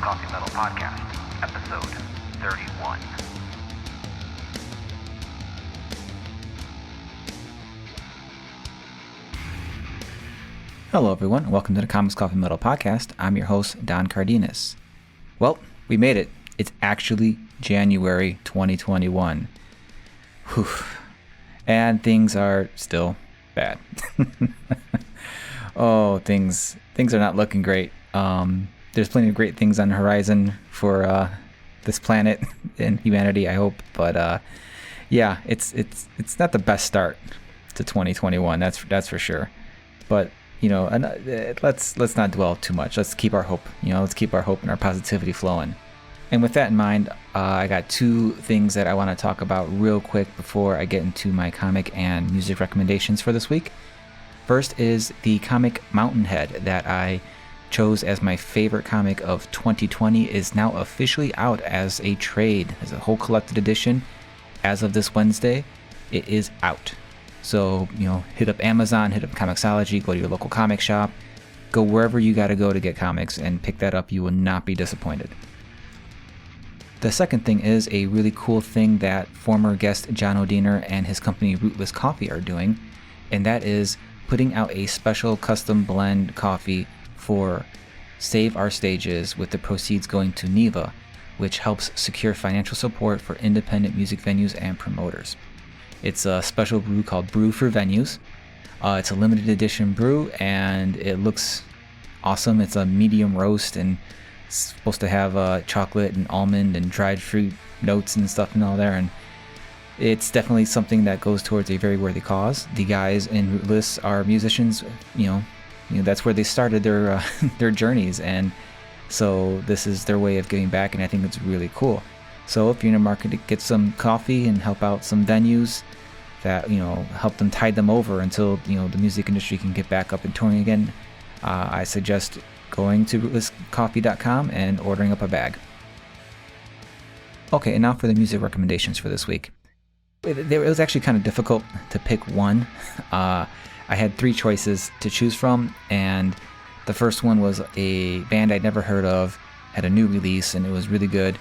Coffee Metal Podcast, episode 31. Hello everyone, welcome to the Comics Coffee Metal Podcast. I'm your host, Don Cardenas. Well, we made it. It's actually January 2021. Whew. And things are still bad. Oh, things are not looking great. There's plenty of great things on the horizon for this planet and humanity, I hope. But yeah, it's not the best start to 2021. That's for sure. But you know, let's not dwell too much. Let's keep our hope. Let's keep our hope and our positivity flowing. And with that in mind, I got two things that I want to talk about real quick before I get into my comic and music recommendations for this week. First is the comic Mountainhead that I chose as my favorite comic of 2020 is now officially out as a trade, as a whole collected edition. As of this Wednesday, it is out. So, hit up Amazon, hit up Comixology, go to your local comic shop, go wherever you got to go to get comics and pick that up. You will not be disappointed. The second thing is a really cool thing that former guest John O'Deener and his company Rootless Coffee are doing, and that is putting out a special custom blend coffee for Save Our Stages, with the proceeds going to NEVA, which helps secure financial support for independent music venues and promoters. It's a special brew called Brew for Venues. It's a limited edition brew and it looks awesome. It's a medium roast and it's supposed to have chocolate and almond and dried fruit notes and stuff and all there, and it's definitely something that goes towards a very worthy cause. The guys in Rootless are musicians, that's where they started their their journeys, and so this is their way of giving back, and I think it's really cool. So if you're in the market to get some coffee and help out some venues that help them tide them over until the music industry can get back up and touring again, I suggest going to rootlesscoffee.com and ordering up a bag. Okay, and now for the music recommendations for this week. It was actually kind of difficult to pick one. I had three choices to choose from, and the first one was a band I'd never heard of, had a new release, and it was really good.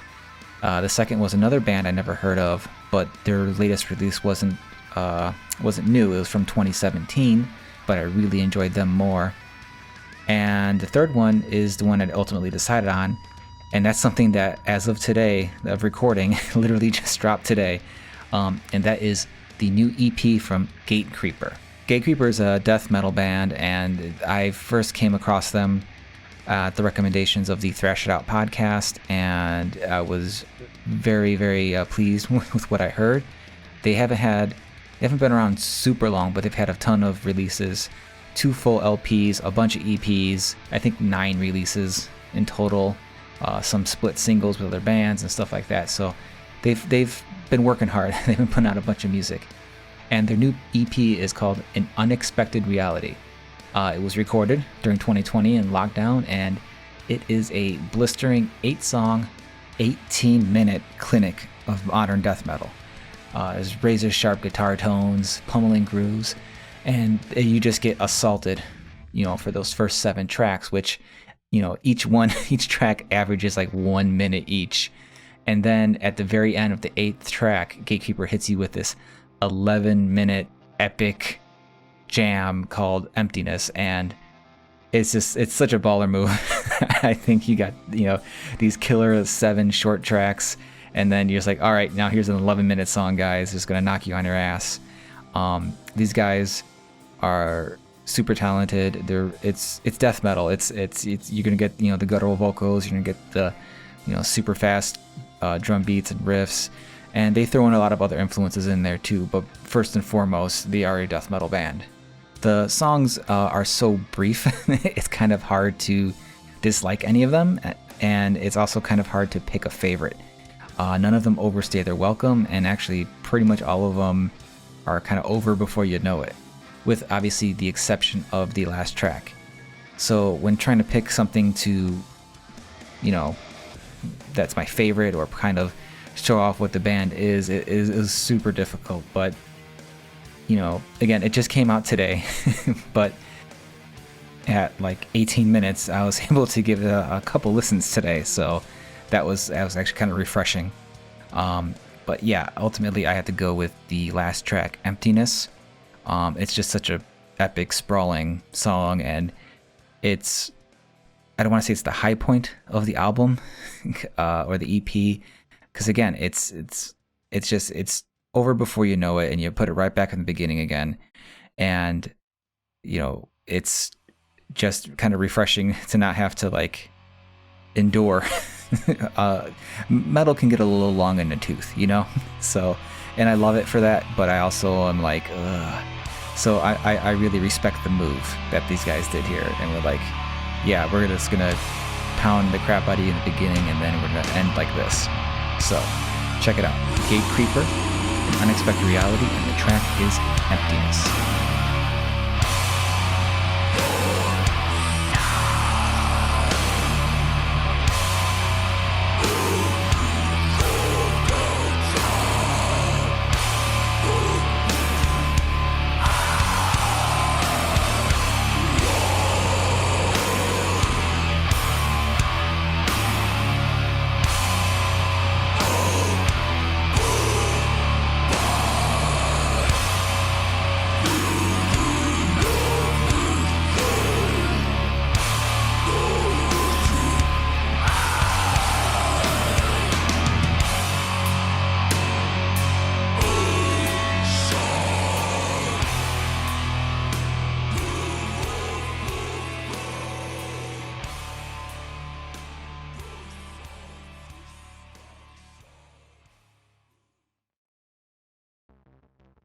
The second was another band I never heard of, but their latest release wasn't new. It was from 2017, but I really enjoyed them more. And the third one is the one I ultimately decided on, and that's something that, as of today, of recording, literally just dropped today. And that is the new EP from GATECREEPER. GATECREEPER is a death metal band, and I first came across them at the recommendations of the Thrash It Out podcast, and I was very, very pleased with what I heard. They haven't been around super long, but they've had a ton of releases, 2 full LPs, a bunch of EPs, I think 9 releases in total, some split singles with other bands and stuff like that. So they've been working hard. They've been putting out a bunch of music, and their new EP is called An Unexpected Reality. It was recorded during 2020 in lockdown, and it is a blistering 8-song, 18-minute clinic of modern death metal. There's razor-sharp guitar tones, pummeling grooves, and you just get assaulted, for those first 7 tracks, which, each track averages like 1 minute each. And then at the very end of the 8th track, GATECREEPER hits you with this 11-minute epic jam called Emptiness, and it's such a baller move. I think you got these killer 7 short tracks, and then you're just like, all right, now here's an 11-minute song, guys. It's gonna knock you on your ass. These guys are super talented. It's death metal. It's you're gonna get the guttural vocals. You're gonna get the super fast drum beats and riffs, and they throw in a lot of other influences in there too. But first and foremost, they are a death metal band. The songs are so brief, it's kind of hard to dislike any of them, and it's also kind of hard to pick a favorite. None of them overstay their welcome, and actually pretty much all of them are kind of over before you know it, with obviously the exception of the last track. So when trying to pick something to, that's my favorite, or kind of show off what the band is, it is super difficult. But again, it just came out today, but at like 18 minutes, I was able to give it a couple listens today, so that was actually kind of refreshing. But yeah, ultimately I had to go with the last track, Emptiness. It's just such a epic, sprawling song, and it's, I don't want to say it's the high point of the album or the EP, because again, it's over before you know it, and you put it right back in the beginning again, and you know, it's just kind of refreshing to not have to like endure. Metal can get a little long in the tooth, you know. So, and I love it for that, but I also am like, ugh. So I really respect the move that these guys did here, and we're like, yeah, we're just gonna pound the crap out of you in the beginning, and then we're gonna end like this. So check it out, GATECREEPER, An Unexpected Reality, and the track is Emptiness.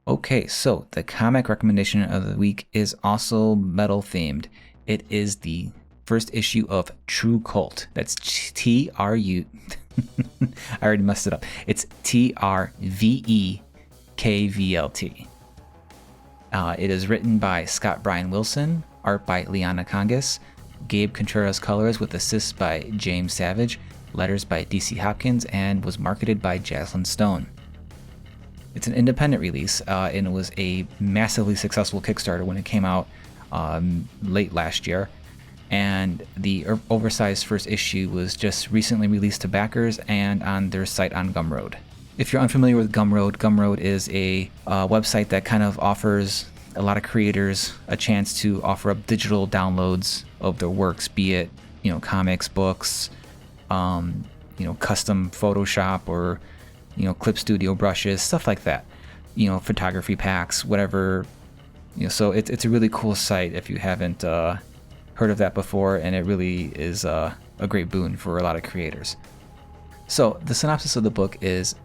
Okay, so the comic recommendation of the week is also metal themed. It is the first issue of True Cult. That's TRU. I already messed it up. It's TRVE KVLT. It is written by Scott Bryan Wilson, art by Liana Kangas, Gabe Contreras colors with assists by James Savage, letters by DC Hopkins, and was marketed by Jaslyn Stone. It's an independent release, and it was a massively successful Kickstarter when it came out late last year. And the oversized first issue was just recently released to backers and on their site on Gumroad. If you're unfamiliar with Gumroad, Gumroad is a website that kind of offers a lot of creators a chance to offer up digital downloads of their works, be it, you know, comics, books, you know, custom Photoshop or, you know, clip studio brushes, stuff like that, you know, photography packs, whatever, you know. So it's a really cool site if you haven't heard of that before, and it really is a great boon for a lot of creators. So the synopsis of the book is: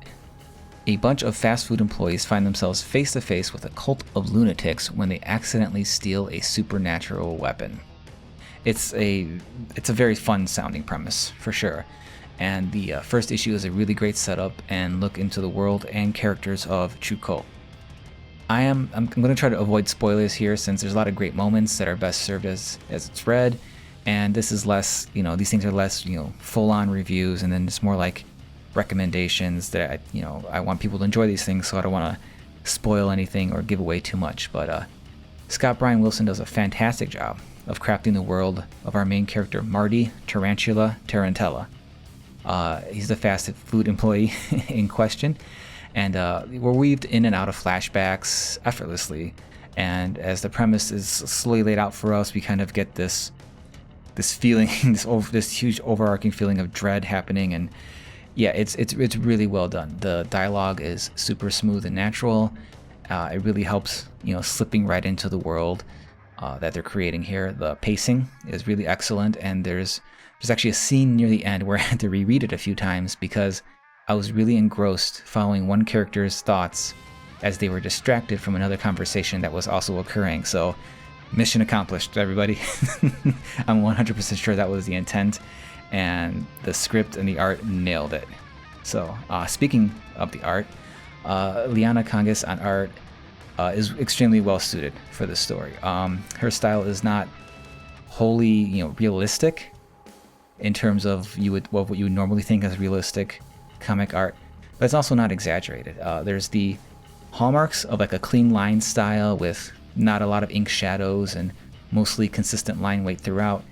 a bunch of fast food employees find themselves face to face with a cult of lunatics when they accidentally steal a supernatural weapon. It's a very fun sounding premise for sure. And the first issue is a really great setup and look into the world and characters of True Cult. I'm going to try to avoid spoilers here, since there's a lot of great moments that are best served as it's read, and this is less, you know, these things are less, you know, full-on reviews, and then it's more like recommendations that I want people to enjoy these things, so I don't want to spoil anything or give away too much. But Scott Bryan Wilson does a fantastic job of crafting the world of our main character, Marty Tarantula Tarantella. He's the fast food employee in question, and we're weaved in and out of flashbacks effortlessly. And as the premise is slowly laid out for us, we kind of get this feeling, this huge overarching feeling of dread happening. And yeah, it's really well done. The dialogue is super smooth and natural. It really helps, you know, slipping right into the world that they're creating here. The pacing is really excellent, and there's actually a scene near the end where I had to reread it a few times because I was really engrossed following one character's thoughts as they were distracted from another conversation that was also occurring. So, mission accomplished, everybody. I'm 100% sure that was the intent, and the script and the art nailed it. So, speaking of the art, Liana Kangas on art is extremely well suited for this story. Her style is not wholly, you know, realistic in terms of what you would normally think as realistic comic art, but it's also not exaggerated. There's the hallmarks of like a clean line style with not a lot of ink shadows and mostly consistent line weight throughout,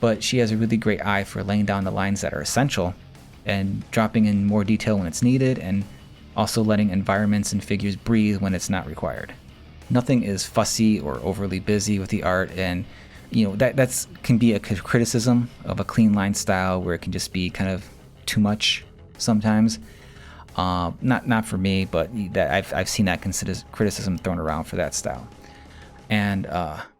but she has a really great eye for laying down the lines that are essential and dropping in more detail when it's needed, and also letting environments and figures breathe when it's not required. Nothing is fussy or overly busy with the art, and that's can be a criticism of a clean line style where it can just be kind of too much sometimes. Not for me, but that I've seen that criticism thrown around for that style. And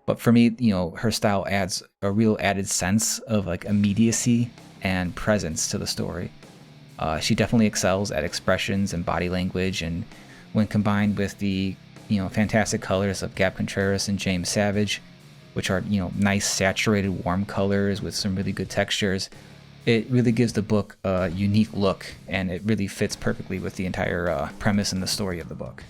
but for me, her style adds a real added sense of like immediacy and presence to the story. She definitely excels at expressions and body language, and when combined with the fantastic colors of Gab Contreras and James Savage, which are nice saturated warm colors with some really good textures, it really gives the book a unique look, and it really fits perfectly with the entire premise and the story of the book.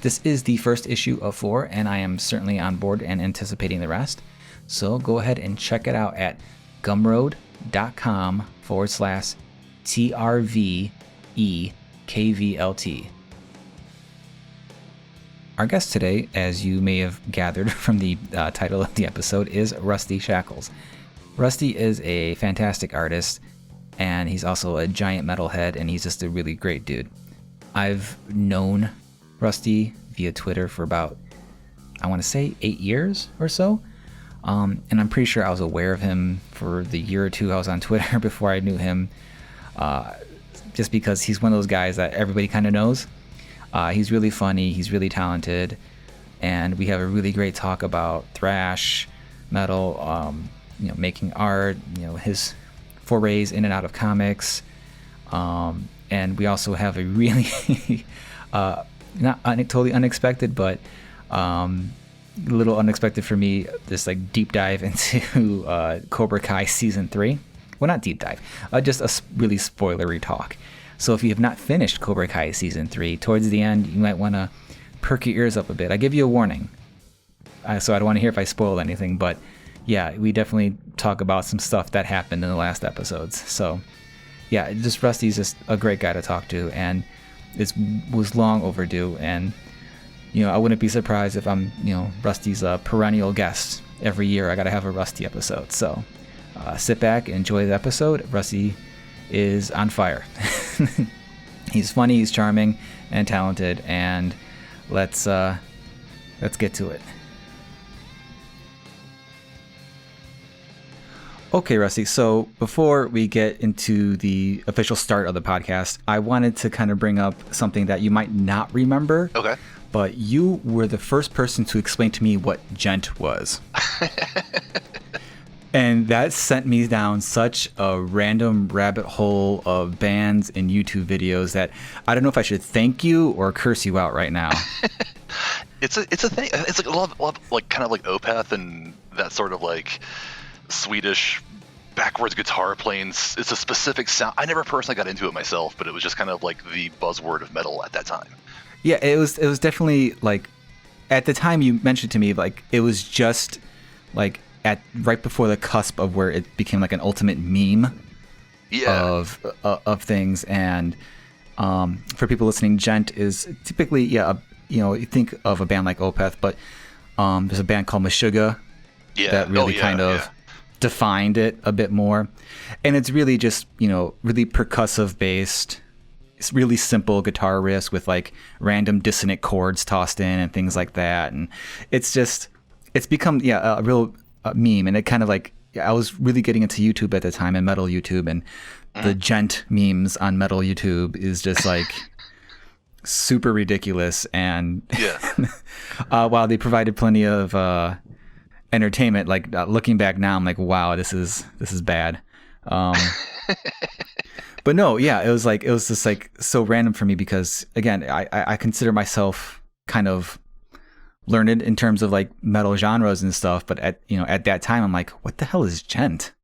This is the first issue of 4, and I am certainly on board and anticipating the rest. So go ahead and check it out at gumroad.com/TRVE KVLT. Our guest today, as you may have gathered from the title of the episode, is Rusty Shackles. Rusty is a fantastic artist, and he's also a giant metalhead, and he's just a really great dude. I've known Rusty via Twitter for about, I want to say, 8 years or so, and I'm pretty sure I was aware of him for the year or two I was on Twitter before I knew him, just because he's one of those guys that everybody kind of knows. He's really funny, he's really talented, and we have a really great talk about thrash, metal, making art, his forays in and out of comics, and we also have a really totally unexpected, but a little unexpected for me, this like deep dive into COBRA KAI season 3. Well, not deep dive, just a really spoilery talk. So if you have not finished COBRA KAI season 3, towards the end you might want to perk your ears up a bit. I give you a warning, so I don't want to hear if I spoil anything, but yeah, we definitely talk about some stuff that happened in the last episodes. So yeah, just Rusty's just a great guy to talk to, and it was long overdue, and I wouldn't be surprised if I'm Rusty's a perennial guest. Every year I gotta have a Rusty episode. So sit back and enjoy the episode. Rusty is on fire. He's funny, he's charming and talented, and let's get to it. Okay, Rusty, so before we get into the official start of the podcast, I wanted to kind of bring up something that you might not remember. Okay. But you were the first person to explain to me what gent was. And that sent me down such a random rabbit hole of bands and YouTube videos that I don't know if I should thank you or curse you out right now. It's a thing. It's like a lot of like kind of like Opeth and that sort of like Swedish backwards guitar playing. It's a specific sound. I never personally got into it myself, but it was just kind of like the buzzword of metal at that time. Yeah, it was definitely like at the time you mentioned to me, like it was just like at right before the cusp of where it became like an ultimate meme of things. And for people listening, gent is typically you think of a band like Opeth, but there's a band called Meshuggah that really defined it a bit more, and it's really just really percussive based. It's really simple guitar riffs with like random dissonant chords tossed in and things like that, and it's become a real meme. And it kind of like I was really getting into YouTube at the time, and metal YouTube, and the gent memes on metal YouTube is just like super ridiculous. And while they provided plenty of entertainment, like looking back now, I'm like, wow, this is bad. But no, yeah, it was just like so random for me because again, I consider myself kind of learned in terms of like metal genres and stuff, but at that time I'm like, what the hell is gent?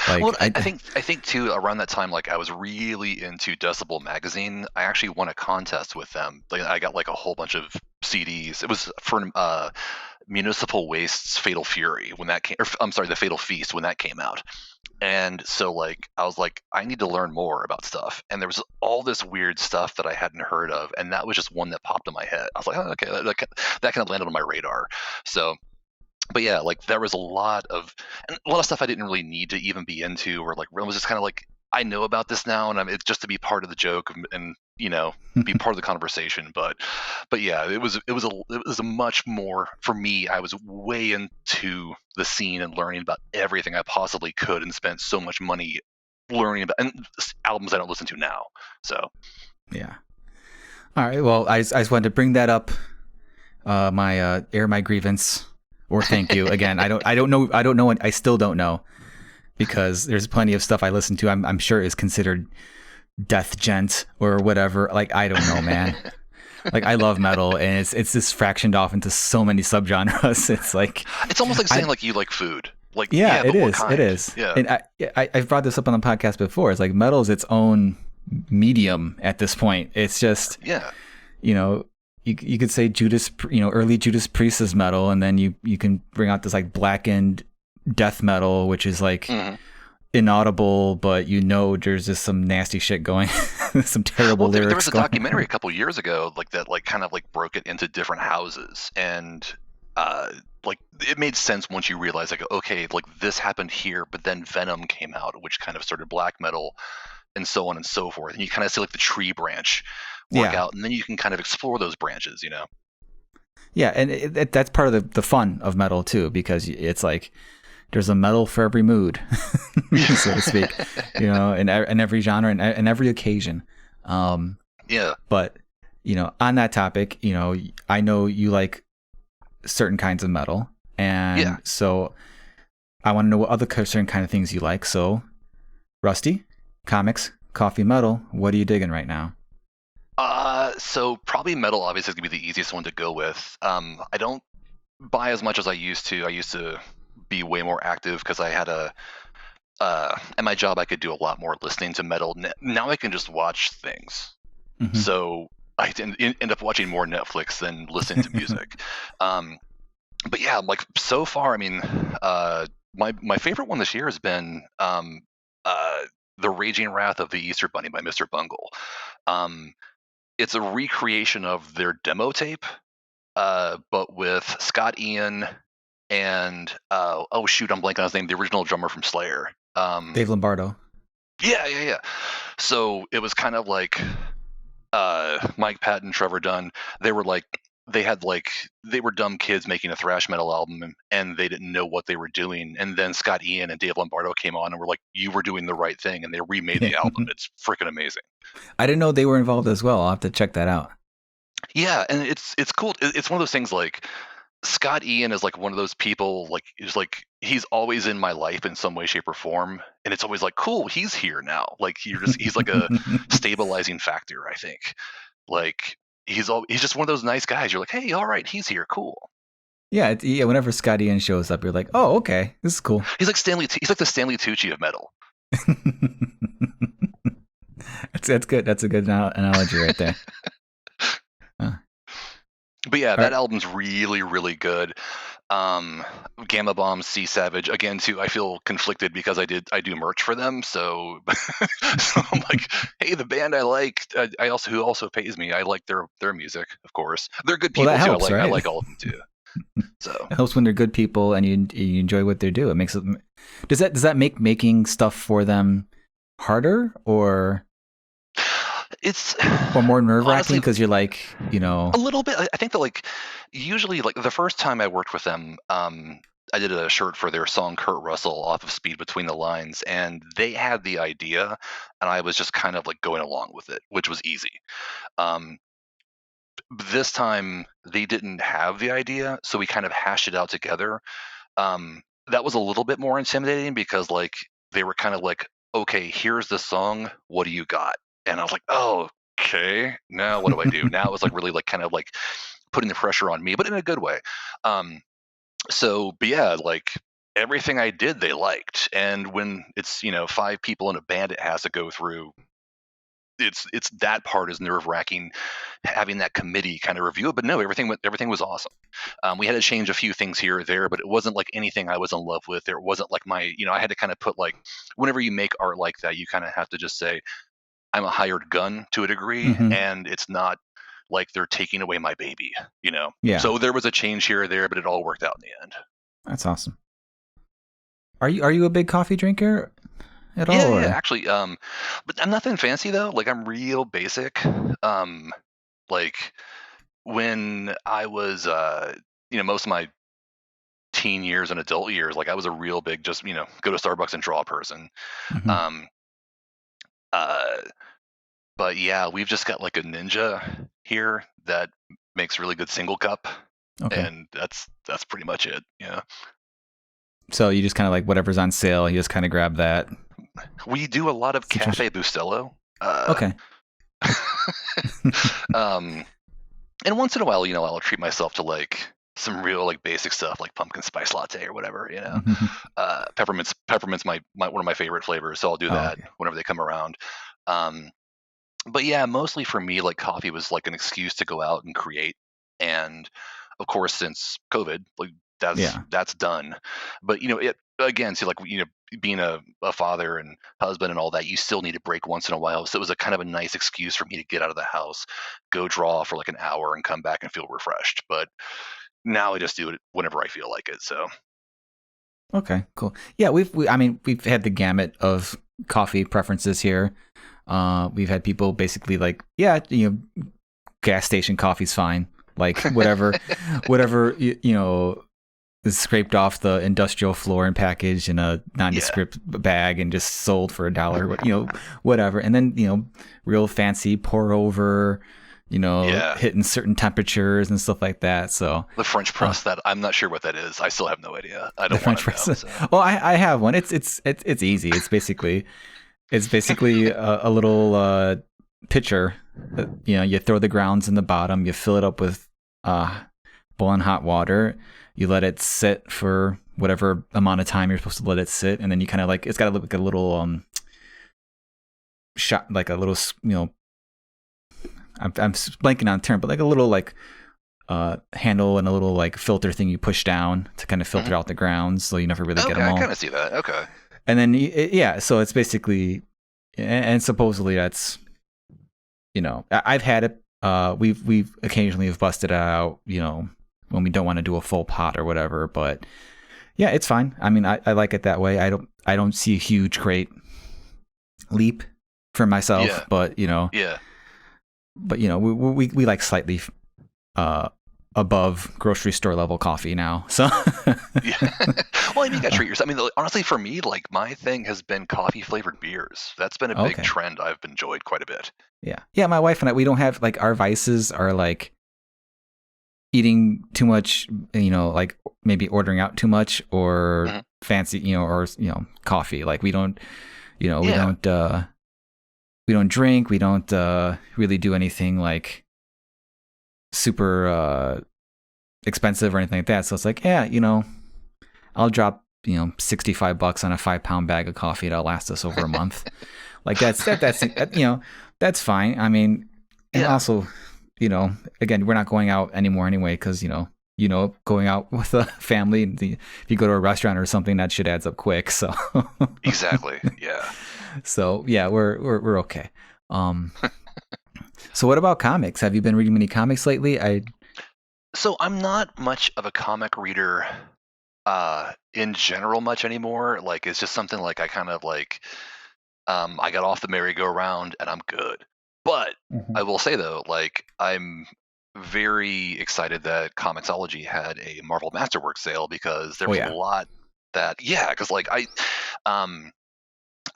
Like, well, I think too around that time, like I was really into Decibel magazine. I actually won a contest with them. Like I got like a whole bunch of CDs. It was for Municipal Waste's Fatal Fury when that came, or I'm sorry, the Fatal Feast when that came out. And so like I was like, I need to learn more about stuff. And there was all this weird stuff that I hadn't heard of, and that was just one that popped in my head. I was like, oh, okay, that kind of landed on my radar. So but yeah, like there was a lot of stuff I didn't really need to even be into, or like it was just kind of like I know about this now, and it's just to be part of the joke and be part of the conversation. But yeah, it was a much more for me. I was way into the scene and learning about everything I possibly could, and spent so much money learning about albums I don't listen to now. So Yeah. All right. Well, I just wanted to bring that up. Air my grievance, or thank you again. I don't know. I still don't know, because there's plenty of stuff I listen to. I'm sure is considered death gent or whatever. Like, I don't know, man. Like, I love metal, and it's just fractioned off into so many subgenres. It's like, it's almost like saying like you like food. Like, yeah, but it what is. kind? It is. Yeah. And I've brought this up on the podcast before. It's like metal is its own medium at this point. It's just, Yeah. You could say Judas, early Judas Priest is metal, and then you can bring out this like blackened death metal, which is like inaudible, but there's just some nasty shit going, some terrible lyrics. There was a documentary a couple years ago, like that, like kind of like broke it into different houses, and like it made sense once you realize, like, okay, like this happened here, but then Venom came out, which kind of started black metal, and so on and so forth, and you kind of see like the tree branch work out, and then you can kind of explore those branches, Yeah, and that's part of the fun of metal too, because it's like there's a metal for every mood, so to speak, in every genre and every occasion. Yeah. But on that topic, I know you like certain kinds of metal, and so I want to know what other certain kind of things you like. So, Rusty, comics, coffee, metal. What are you digging right now? So probably metal obviously is gonna be the easiest one to go with. I don't buy as much as I used to. I used to be way more active because I had at my job I could do a lot more listening to metal. Now I can just watch things. Mm-hmm. So I end up watching more Netflix than listening to music. But yeah, like so far, I mean, my favorite one this year has been The Raging Wrath of the Easter Bunny by Mr. Bungle. It's a recreation of their demo tape, but with Scott Ian and oh shoot, I'm blanking on his name, the original drummer from Slayer. Dave Lombardo. Yeah. So it was kind of like Mike Patton, Trevor Dunn. They were dumb kids making a thrash metal album, and they didn't know what they were doing. And then Scott Ian and Dave Lombardo came on and were like, "You were doing the right thing," and they remade the album. It's freaking amazing. I didn't know they were involved as well. I'll have to check that out. Yeah, and it's cool. It's one of those things like Scott Ian is like one of those people, like he's always in my life in some way, shape, or form, and it's always like, cool, he's here now. Like he's like a stabilizing factor, I think. Like he's just one of those nice guys. You're like, hey, all right, he's here, cool. Yeah, whenever Scott Ian shows up, you're like, oh, okay, this is cool. He's like he's like the Stanley Tucci of metal. That's good. That's a good analogy right there. But yeah, that album's really, really good. Gamma Bomb, Sea Savage, again too. I feel conflicted because I do merch for them, so so I'm like, hey, the band I like, who also pays me, I like their music, of course. They're good people that too. helps, right? I like all of them too. So it helps when they're good people and you enjoy what they do. It makes it. Does that make making stuff for them harder or? Or more nerve-wracking because you're like, a little bit. I think that like usually like the first time I worked with them, I did a shirt for their song Kurt Russell off of Speed Between the Lines, and they had the idea, and I was just kind of like going along with it, which was easy. This time they didn't have the idea, so we kind of hashed it out together. That was a little bit more intimidating because like they were kind of like, okay, here's the song, what do you got? And I was like, oh, okay, now what do I do? Now it was like really like kind of like putting the pressure on me, but in a good way. But yeah, like everything I did, they liked. And when it's, 5 people in a band it has to go through, it's that part is nerve wracking, having that committee kind of review it. But no, everything was awesome. We had to change a few things here or there, but it wasn't like anything I was in love with. It wasn't like I had to kind of put like, whenever you make art like that, you kind of have to just say, I'm a hired gun to a degree, and it's not like they're taking away my baby, Yeah. So there was a change here or there, but it all worked out in the end. That's awesome. Are you a big coffee drinker at all? Yeah, Or? actually, but I'm nothing fancy though. Like I'm real basic. Like when I was, most of my teen years and adult years, like I was a real big just, go to Starbucks and draw person. Mm-hmm. Um, uh, but yeah, we've just got like a Ninja here that makes really good single cup, Okay. and that's pretty much it. Yeah, So you just kind of like whatever's on sale, you just kind of grab that. we do a lot of It's interesting. Cafe Bustelo. Okay. Um, and once in a while, I'll treat myself to like some real like basic stuff like pumpkin spice latte or whatever. Peppermint's my one of my favorite flavors, so I'll do Oh, that okay. whenever they come around. Um, but yeah, mostly for me, like coffee was like an excuse to go out and create. And of course, since COVID, like Yeah. that's done. But it again, see, like being a father and husband and all that, you still need a break once in a while. So it was a kind of a nice excuse for me to get out of the house, go draw for like an hour, and come back and feel refreshed. But now I just do it whenever I feel like it. So Okay. Cool. Yeah. We've had the gamut of coffee preferences here. We've had people basically like, yeah, gas station coffee's fine. Like whatever is scraped off the industrial floor and packaged in a nondescript bag and just sold for $1, whatever. And then, real fancy pour over, hitting certain temperatures and stuff like that. So the French press, that I'm not sure what that is. I still have no idea. I the don't want French to know. press. So. Well, I have one. It's easy. It's basically a little pitcher. You throw the grounds in the bottom. You fill it up with boiling hot water. You let it sit for whatever amount of time you're supposed to let it sit, and then you kind of like, it's got like a little shot, like a little I'm blanking on the term, but like a little like handle and a little like filter thing you push down to kind of filter out the grounds, so you never really get them all. I kind of see that. Okay. And then so it's basically, and supposedly that's, I've had it. We've occasionally have busted it out, when we don't want to do a full pot or whatever. But yeah, it's fine. I mean, I like it that way. I don't see a huge great leap for myself, but Yeah. But we like slightly above grocery store level coffee now. So Yeah. Well, I mean, you gotta treat yourself. I mean, honestly, for me, like my thing has been coffee flavored beers. That's been a big trend I've enjoyed quite a bit. Yeah. My wife and I, we don't have like, our vices are like eating too much, like maybe ordering out too much or fancy, or coffee. Like we don't, we don't drink. We don't really do anything like super expensive or anything like that. So it's like, I'll drop $65 on a 5-pound bag of coffee that'll last us over a month. Like that's that's fine. I mean, and also, again, we're not going out anymore anyway, because going out with a family, if you go to a restaurant or something, that shit adds up quick. So Exactly. Yeah. So yeah, we're okay. So what about comics? Have you been reading many comics lately? So I'm not much of a comic reader in general much anymore. Like it's just something like I kind of like I got off the merry-go-round and I'm good. But I will say though, like I'm very excited that Comixology had a Marvel Masterworks sale, because there was a lot that because like I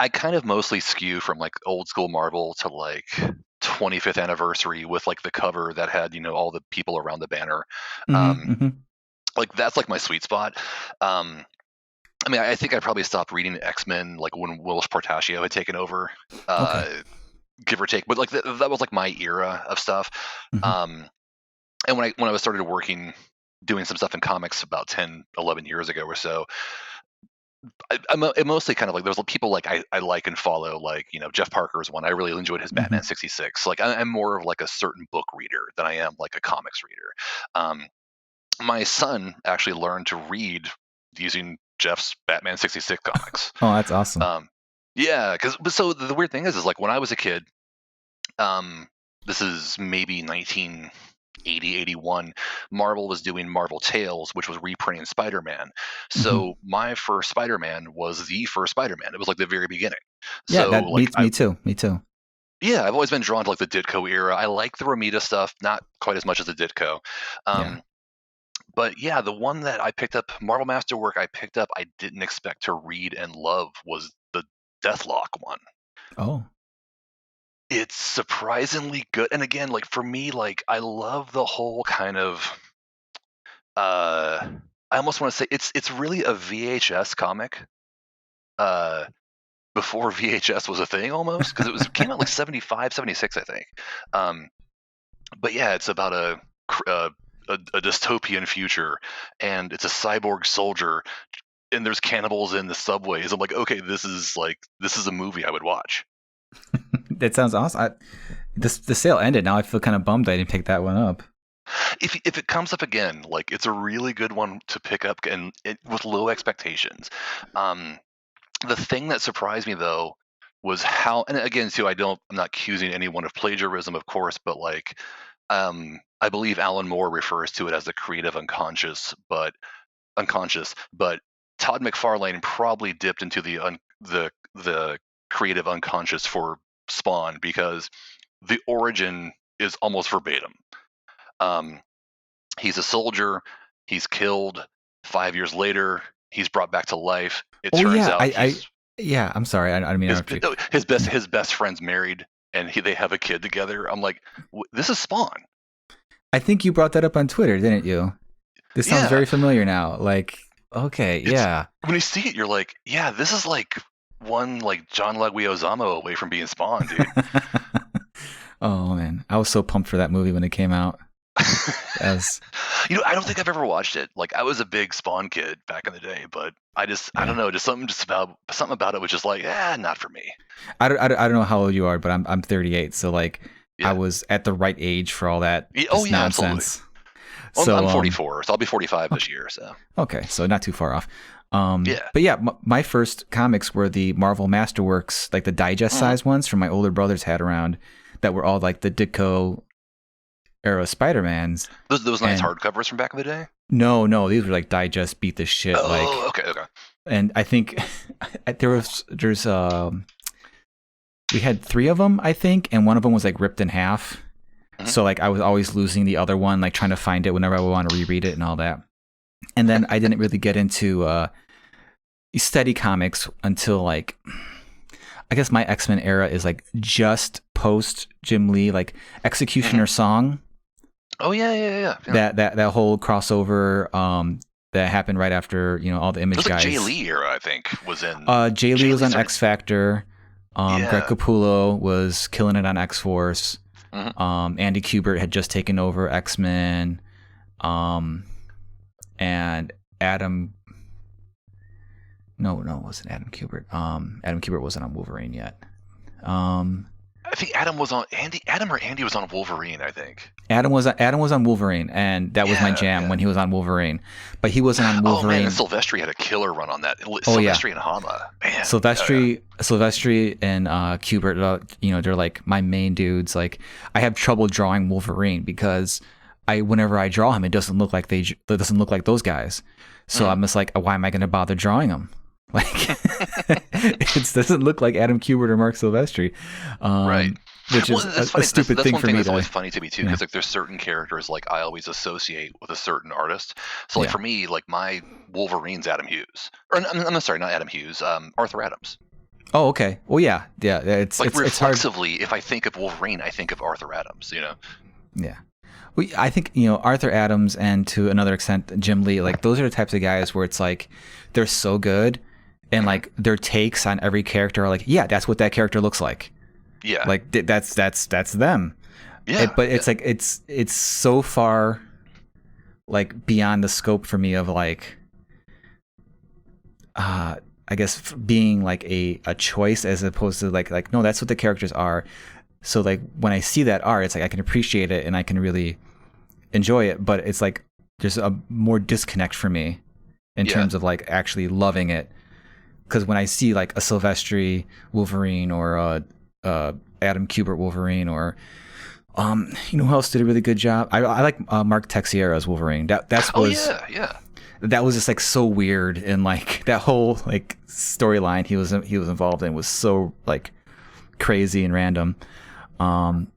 kind of mostly skew from like old school Marvel to like 25th anniversary with like the cover that had all the people around the banner. Like that's like my sweet spot. I mean, I think I probably stopped reading X-Men like when Willis Portacio had taken over, give or take. But like that was like my era of stuff. And when I was started working, doing some stuff in comics about 10, 11 years ago or so, I'm mostly kind of like, there's people like I like and follow, like Jeff Parker's one. I really enjoyed his Batman 66. Like I'm more of like a certain book reader than I am like a comics reader. My son actually learned to read using Jeff's Batman 66 comics. Oh, that's awesome. So the weird thing is like when I was a kid, this is maybe 80, 81, Marvel was doing Marvel Tales, which was reprinting Spider-Man. Mhm. So my first Spider-Man was the first Spider-Man. It was like the very beginning. Yeah, So that like me too. Me too. yeah, I've always been drawn to like the Ditko era. I like the Romita stuff, not quite as much as the Ditko. Yeah. But yeah, the one that I picked up, Marvel Masterwork, I picked up, I didn't expect to read and love was the Deathlock one. Oh. It's surprisingly good. And again, like for me, like I love the whole kind of I almost want to say it's really a VHS comic. Uh before VHS was a thing almost, because it came out like 75, 76, I think. But yeah, it's about a dystopian future, and it's a cyborg soldier, and there's cannibals in the subways. I'm like, okay, this is a movie I would watch. That sounds awesome. The sale ended. Now I feel kind of bummed I didn't pick that one up. If it comes up again, like it's a really good one to pick up, and with low expectations. The thing that surprised me though was how, and again too, I'm not accusing anyone of plagiarism, of course, but like I believe Alan Moore refers to it as the creative unconscious, but Todd McFarlane probably dipped into the creative unconscious for Spawn, because the origin is almost verbatim. He's a soldier. He's killed. 5 years later, he's brought back to life. It turns out yeah, I'm sorry. I mean, his best friend's married, and they have a kid together. I'm like, this is Spawn. I think you brought that up on Twitter, didn't you? This sounds very familiar now. Like, okay, yeah. When you see it, you're like, yeah, this is like one like John Leguizamo away from being Spawn, dude. Oh man, I was so pumped for that movie when it came out. I don't think I've ever watched it. Like, I was a big Spawn kid back in the day, but I don't know, something about it was just like, not for me. I don't know how old you are, but I'm 38, so like I was at the right age for all that nonsense. Well, so, I'm 44, so I'll be 45 this year. So okay, so not too far off. But yeah, my first comics were the Marvel Masterworks, like the digest size ones from my older brothers had around, that were all like the Ditko era Spider-Mans. Those nice hardcovers from back in the day? No, these were like digest beat the shit. Oh, okay. And I think we had 3 of them, I think, and one of them was like ripped in half. Mm-hmm. So like I was always losing the other one, like trying to find it whenever I would want to reread it and all that. And then I didn't really get into steady comics until like, I guess my X-Men era is like just post Jim Lee, like Executioner Song. Oh yeah. That whole crossover that happened right after all the Image guys. Jay Lee era, I think, was in. Jay Lee was on X Factor. Greg Capullo was killing it on X Force. Mm-hmm. Andy Kubert had just taken over X-Men. And Adam. No, it wasn't Adam Kubert. Adam Kubert wasn't on Wolverine yet. I think Adam was on Andy. Adam or Andy was on Wolverine, I think. Adam was on Wolverine, and that was my jam when he was on Wolverine. But he wasn't on Wolverine. Oh man, Silvestri had a killer run on that. Silvestri and Hama, man. Silvestri and Kubert, they're like my main dudes. Like I have trouble drawing Wolverine because whenever I draw him, it doesn't look like those guys. So I'm just like, why am I going to bother drawing him? Like it doesn't look like Adam Kubert or Mark Silvestri, right? Which is a stupid thing for me. That's always funny to me too, because like there's certain characters like I always associate with a certain artist. So like for me, like my Wolverine's Adam Hughes, or I'm sorry, not Adam Hughes, Arthur Adams. Oh, okay. Well, yeah. It's like it's hard. Reflexively, if I think of Wolverine, I think of Arthur Adams. Yeah. I think Arthur Adams, and to another extent Jim Lee, like those are the types of guys where it's like they're so good. And like their takes on every character are like, yeah, that's what that character looks like. Yeah, like that's them. Yeah, but it's like it's so far like beyond the scope for me of like, I guess being like a choice as opposed to like no, that's what the characters are. So like when I see that art, it's like I can appreciate it and I can really enjoy it. But it's like there's a more disconnect for me in terms of like actually loving it. Because when I see like a Silvestri Wolverine or a Adam Kubert Wolverine or You know who else did a really good job? I like Mark Texeira's Wolverine. That was yeah. That was just like so weird, and like that whole like storyline he was involved in was so like crazy and random.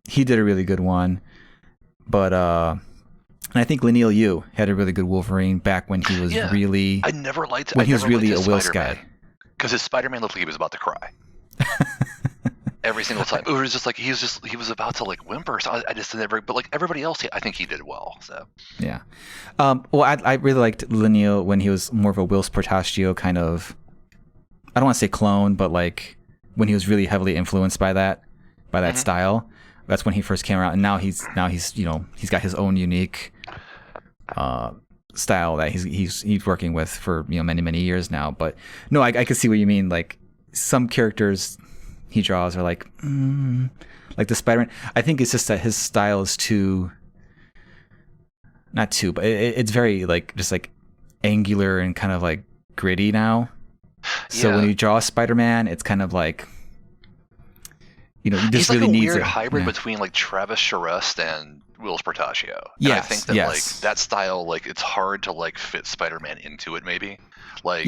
He did a really good one, but and I think Leinil Yu had a really good Wolverine back when he was really. I never liked when I he was never really a liked his Wills Spider-Man, guy. because his Spider-Man looked like he was about to cry. Every single time, it was just like he was about to like whimper. So I just never. But like everybody else, I think he did well. So yeah, well, I really liked Leinil when he was more of a Whilce Portacio kind of. I don't want to say clone, but like when he was really heavily influenced by that style. That's when he first came around, and now he's he's got his own unique style that he's working with for many years now. But no, I can see what you mean. Like some characters he draws are like the Spider-Man. I think it's just that his style is but it's very like just like angular and kind of like gritty now. So when you draw a Spider-Man, it's kind of like he's like really a needs weird hybrid between like Travis Charest and Whilce Portacio. And I think that like that style, like it's hard to like fit Spider-Man into it maybe. Like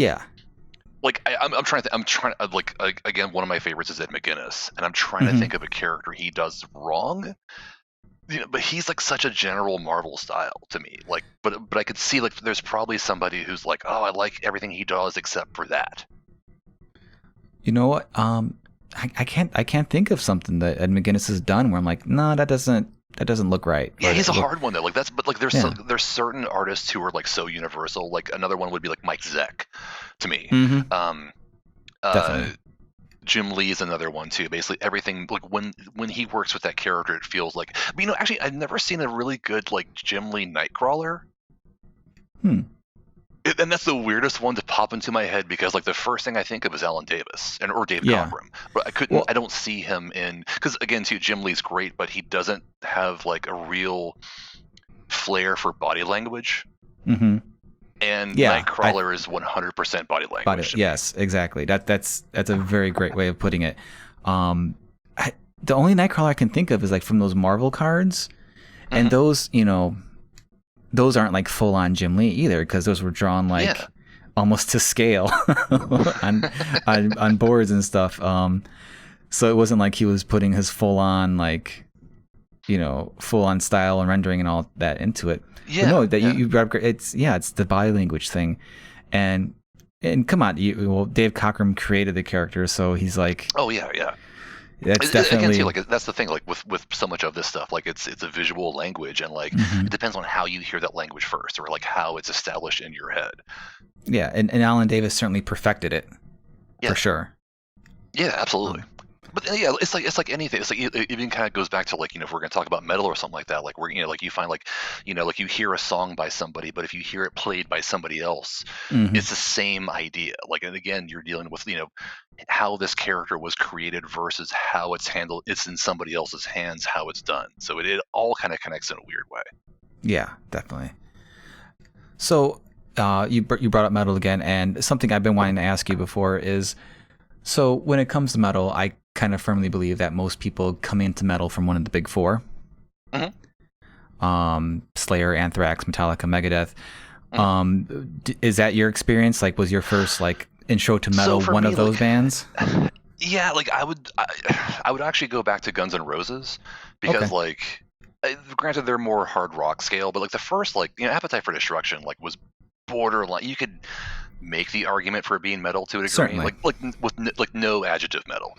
like I'm trying to like again, one of my favorites is Ed McGuinness, and I'm trying to think of a character he does wrong. But he's like such a general Marvel style to me. Like, but I could see like there's probably somebody who's like, oh, I like everything he does except for that. You know what? I can't think of something that Ed McGuinness has done where I'm like, no, that doesn't look right. Yeah, he's a hard one though. Like there's certain artists who are like so universal. Like another one would be like Mike Zeck, to me. Definitely. Jim Lee is another one too. Basically everything, like when he works with that character, it feels like. But actually, I've never seen a really good like Jim Lee Nightcrawler. And that's the weirdest one to pop into my head, because like the first thing I think of is Alan Davis or David Cockrum, but I don't see him in, because again too, Jim Lee's great, but he doesn't have like a real flair for body language. And Nightcrawler is 100% body language. Yes, exactly. That's a very great way of putting it. The only Nightcrawler I can think of is like from those Marvel cards, and those those aren't like full on Jim Lee either, because those were drawn like almost to scale on boards and stuff. So it wasn't like he was putting his full on like full on style and rendering and all that into it. But no, that you brought up, it's the body language thing, and come on, Dave Cockrum created the character, so he's like, that's definitely again, too, like that's the thing, like with so much of this stuff, like it's a visual language, and like it depends on how you hear that language first, or like how it's established in your head. Yeah, and Alan Davis certainly perfected it for sure. Yeah, absolutely. But yeah, it's like anything. It's like it even kind of goes back to like if we're gonna talk about metal or something like that, like where like you find like like you hear a song by somebody, but if you hear it played by somebody else, it's the same idea. Like, and again, you're dealing with how this character was created versus how it's handled. It's in somebody else's hands how it's done. So it all kind of connects in a weird way. Yeah, definitely. So you brought up metal again, and something I've been wanting to ask you before is, so when it comes to metal, I kind of firmly believe that most people come into metal from one of the big four. Slayer, Anthrax, Metallica, Megadeth. Is that your experience? Like, was your first like intro to metal one of those bands? Yeah, like I would actually go back to Guns N' Roses, because like, granted they're more hard rock scale, but like the first like Appetite for Destruction like was borderline. You could make the argument for being metal to a degree. Certainly. like with no adjective metal,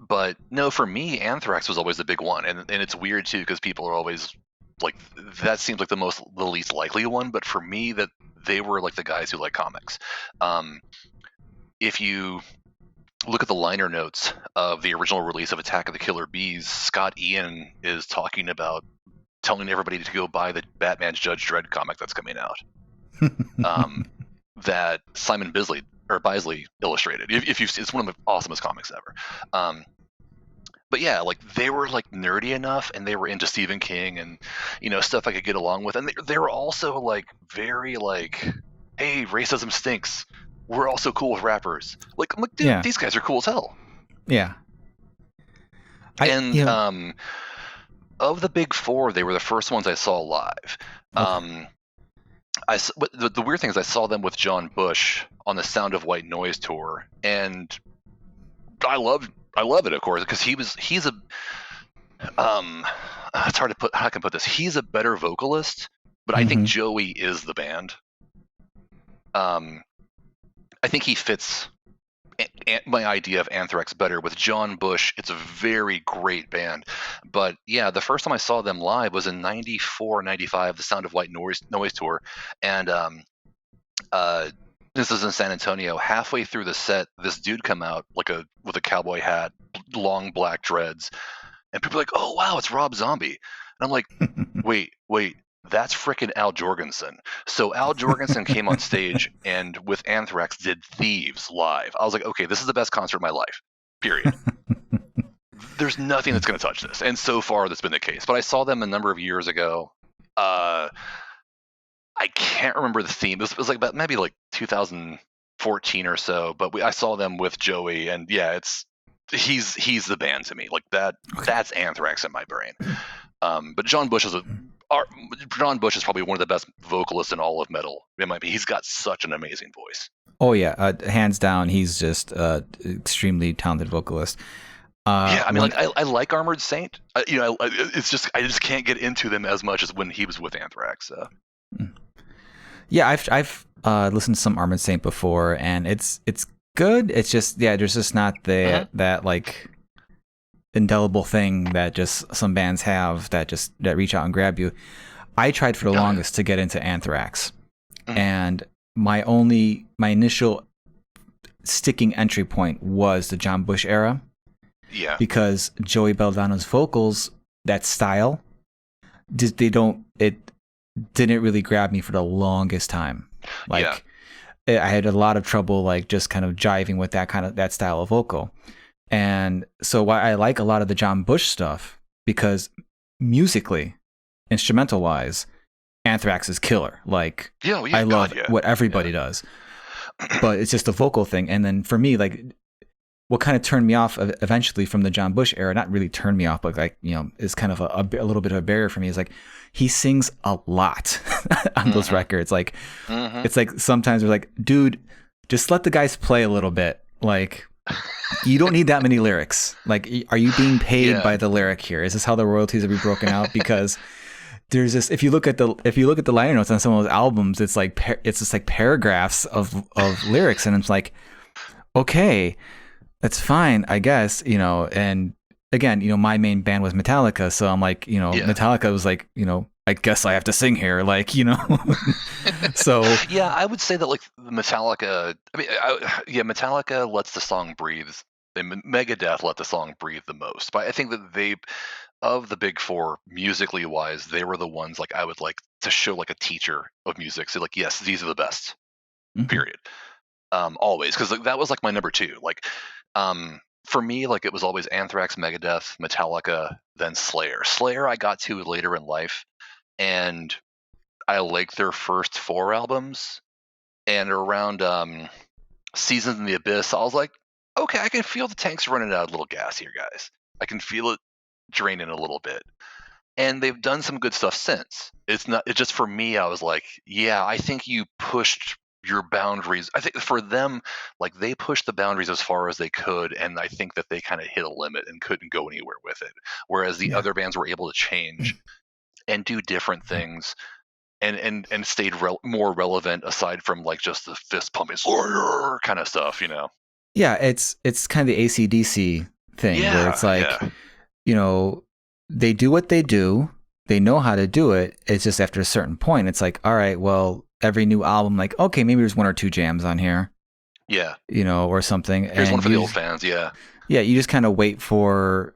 but no, for me Anthrax was always the big one, and it's weird too, because people are always like, that seems like the least likely one, but for me, that they were like the guys who like comics. If you look at the liner notes of the original release of Attack of the Killer Bees, Scott Ian is talking about telling everybody to go buy the Batman's Judge Dredd comic that's coming out, that Simon Bisley illustrated. If you've seen, it's one of the awesomest comics ever. But yeah, like they were like nerdy enough, and they were into Stephen King and stuff I could get along with, and they were also like very like, hey, racism stinks. We're also cool with rappers. Like, I'm like, dude, these guys are cool as hell. Yeah. Of the big four, they were the first ones I saw live. Okay. The weird thing is I saw them with John Bush on the Sound of White Noise tour, and I love it, of course, because he's a it's hard to put how I can put this. He's a better vocalist, but I think Joey is the band. I think he fits my idea of Anthrax better. With John Bush, it's a very great band. But yeah, the first time I saw them live was in 94, 95, the Sound of White Noise tour. And this is in San Antonio. Halfway through the set, this dude come out with a cowboy hat, long black dreads. And people are like, oh, wow, it's Rob Zombie. And I'm like, wait, that's frickin' Al Jorgensen. So Al Jorgensen came on stage and with Anthrax did Thieves live. I was like, okay, this is the best concert of my life, period. There's nothing that's going to touch this. And so far, that's been the case. But I saw them a number of years ago. I can't remember the theme. It was like about maybe like 2014 or so. But I saw them with Joey. And yeah, he's the band to me. Like that. That's Anthrax in my brain. But John Bush is probably one of the best vocalists in all of metal. He's got such an amazing voice. Oh yeah, hands down, he's just extremely talented vocalist. I like Armored Saint. It's just I just can't get into them as much as when he was with Anthrax. So. Yeah, I've listened to some Armored Saint before, and it's good. It's just there's just not that like indelible thing that just some bands have that reach out and grab you. I tried for the longest to get into Anthrax, and my initial sticking entry point was the John Bush era. Yeah, because Joey Belladonna's vocals, that style, it didn't really grab me for the longest time. I had a lot of trouble like just kind of jiving with that style of vocal. And so why I like a lot of the John Bush stuff, because musically, instrumental wise, Anthrax is killer. Like, I love what everybody does, but it's just a vocal thing. And then for me, like, what kind of turned me off eventually from the John Bush era, not really turned me off, but like, is kind of a little bit of a barrier for me, is like, he sings a lot on those records. Like, it's like sometimes we're like, dude, just let the guys play a little bit. Like, you don't need that many lyrics. Like, are you being paid by the lyric here? Is this how the royalties will be broken out? Because there's this. If you look at the liner notes on some of those albums, it's like it's just like paragraphs of lyrics, and it's like, okay, that's fine, I guess. And again, my main band was Metallica, so I'm like, Metallica was like, I guess I have to sing here, like, so yeah, I would say that like Metallica. Metallica lets the song breathe. Megadeth let the song breathe the most. But I think that of the big four, musically wise, they were the ones like I would like to show like a teacher of music. So like, yes, these are the best. Period. Always, because like that was like my number two. Like, for me, like it was always Anthrax, Megadeth, Metallica, then Slayer. Slayer I got to later in life. And I liked their first four albums, and around Seasons in the Abyss, I was like, okay, I can feel the tanks running out a little gas here, guys. I can feel it draining a little bit. And they've done some good stuff since. It's just for me, I was like, yeah, I think you pushed your boundaries. I think for them, like they pushed the boundaries as far as they could, and I think that they kind of hit a limit and couldn't go anywhere with it. Whereas the other bands were able to change and do different things, and stayed more relevant aside from like just the fist pumping kind of stuff, Yeah, it's kind of the AC/DC thing where it's like, they do what they do, they know how to do it. It's just after a certain point, it's like, all right, well, every new album, like, okay, maybe there's one or two jams on here, or something. Here's one for the old fans, yeah. You just kind of wait for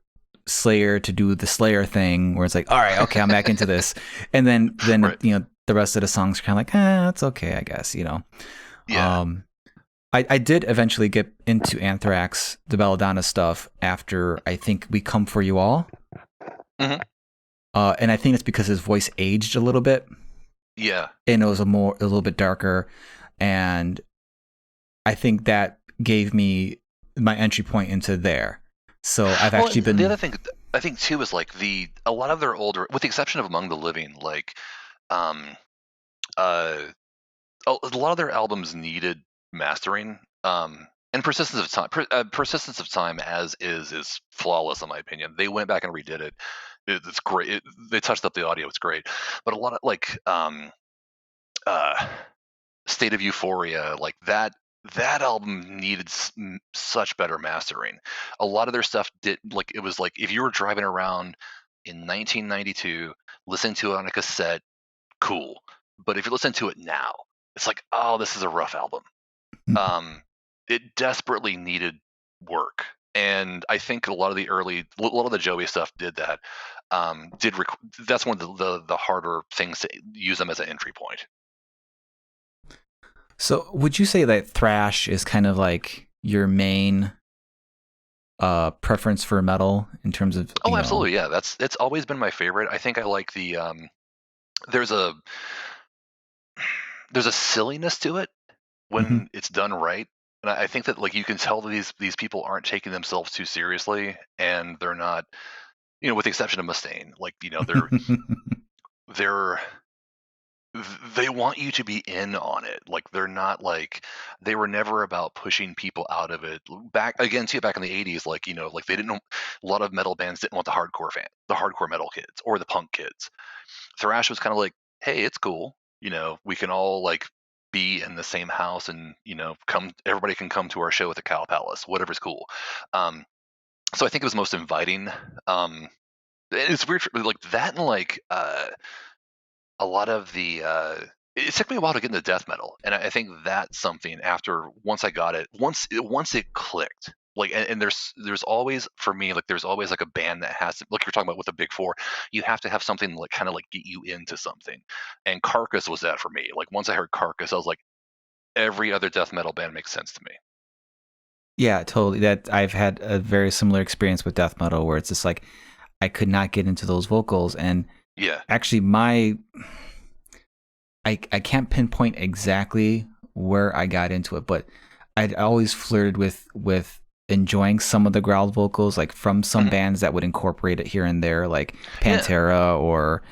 Slayer to do the Slayer thing where it's like, all right, okay, I'm back into this, and then right. The rest of the songs are kind of like, it's okay, I guess, I did eventually get into Anthrax, the Belladonna stuff, after I think We Come For You All, and I think it's because his voice aged a little bit, and it was a little bit darker, and I think that gave me my entry point into there. So I've Well, actually the been. other thing I think too is like a lot of their older, with the exception of Among the Living, like um uh a lot of their albums needed mastering. And Persistence of Time, Persistence of Time as is flawless in my opinion. They went back and redid it. It's great. They touched up the audio. It's great. But a lot of like uh, State of Euphoria, like that album needed such better mastering. A lot of their stuff did, like, it was like if you were driving around in 1992 listening to it on a cassette, cool. But if you listen to it now, it's like, oh, this is a rough album. Um, it desperately needed work, and I think a lot of the Joey stuff did that. That's one of the harder things to use them as an entry point. So would you say that thrash is kind of like your main preference for metal in terms of? Oh, absolutely, yeah. It's always been my favorite. I think I like the there's a silliness to it when it's done right. And I think that, like, you can tell that these people aren't taking themselves too seriously, and they're not, with the exception of Mustaine, like, they're they want you to be in on it. Like, they're not like, they were never about pushing people out of it. Back again, see it back in the 80s, like, like they didn't, a lot of metal bands didn't want the hardcore metal kids or the punk kids. Thrash was kind of like, hey, it's cool. We can all like be in the same house, and everybody can come to our show at the Cow Palace, whatever's cool. So I think it was most inviting. It's weird, like that, and like a lot of the it took me a while to get into death metal, and I think that's something, after once I got it, once it clicked, like, and there's always, for me, like, there's always like a band that has to, like you're talking about with the big four, you have to have something like kind of like get you into something, and Carcass was that for me. Like, once I heard Carcass, I was like, every other death metal band makes sense to me. Yeah, totally. That I've had a very similar experience with death metal, where it's just like I could not get into those vocals, and Yeah. actually I can't pinpoint exactly where I got into it, but I'd always flirted with enjoying some of the growled vocals, like from some bands that would incorporate it here and there, like Pantera or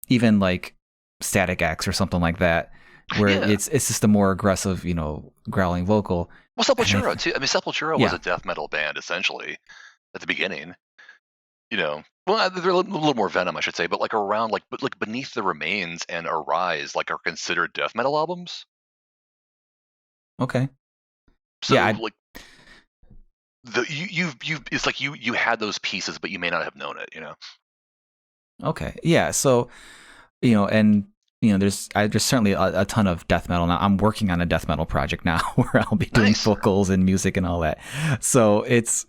even like Static X or something like that, where it's just a more aggressive, growling vocal. Well, Sepultura too. I mean, Sepultura was a death metal band essentially at the beginning. Well, they're a little more Venom, I should say, but like around, like, but like Beneath the Remains and Arise, like, are considered death metal albums. Okay. So like you it's like you had those pieces, but you may not have known it. Okay. Yeah. So, and there's certainly a ton of death metal now. I'm working on a death metal project now where I'll be doing vocals and music and all that. So it's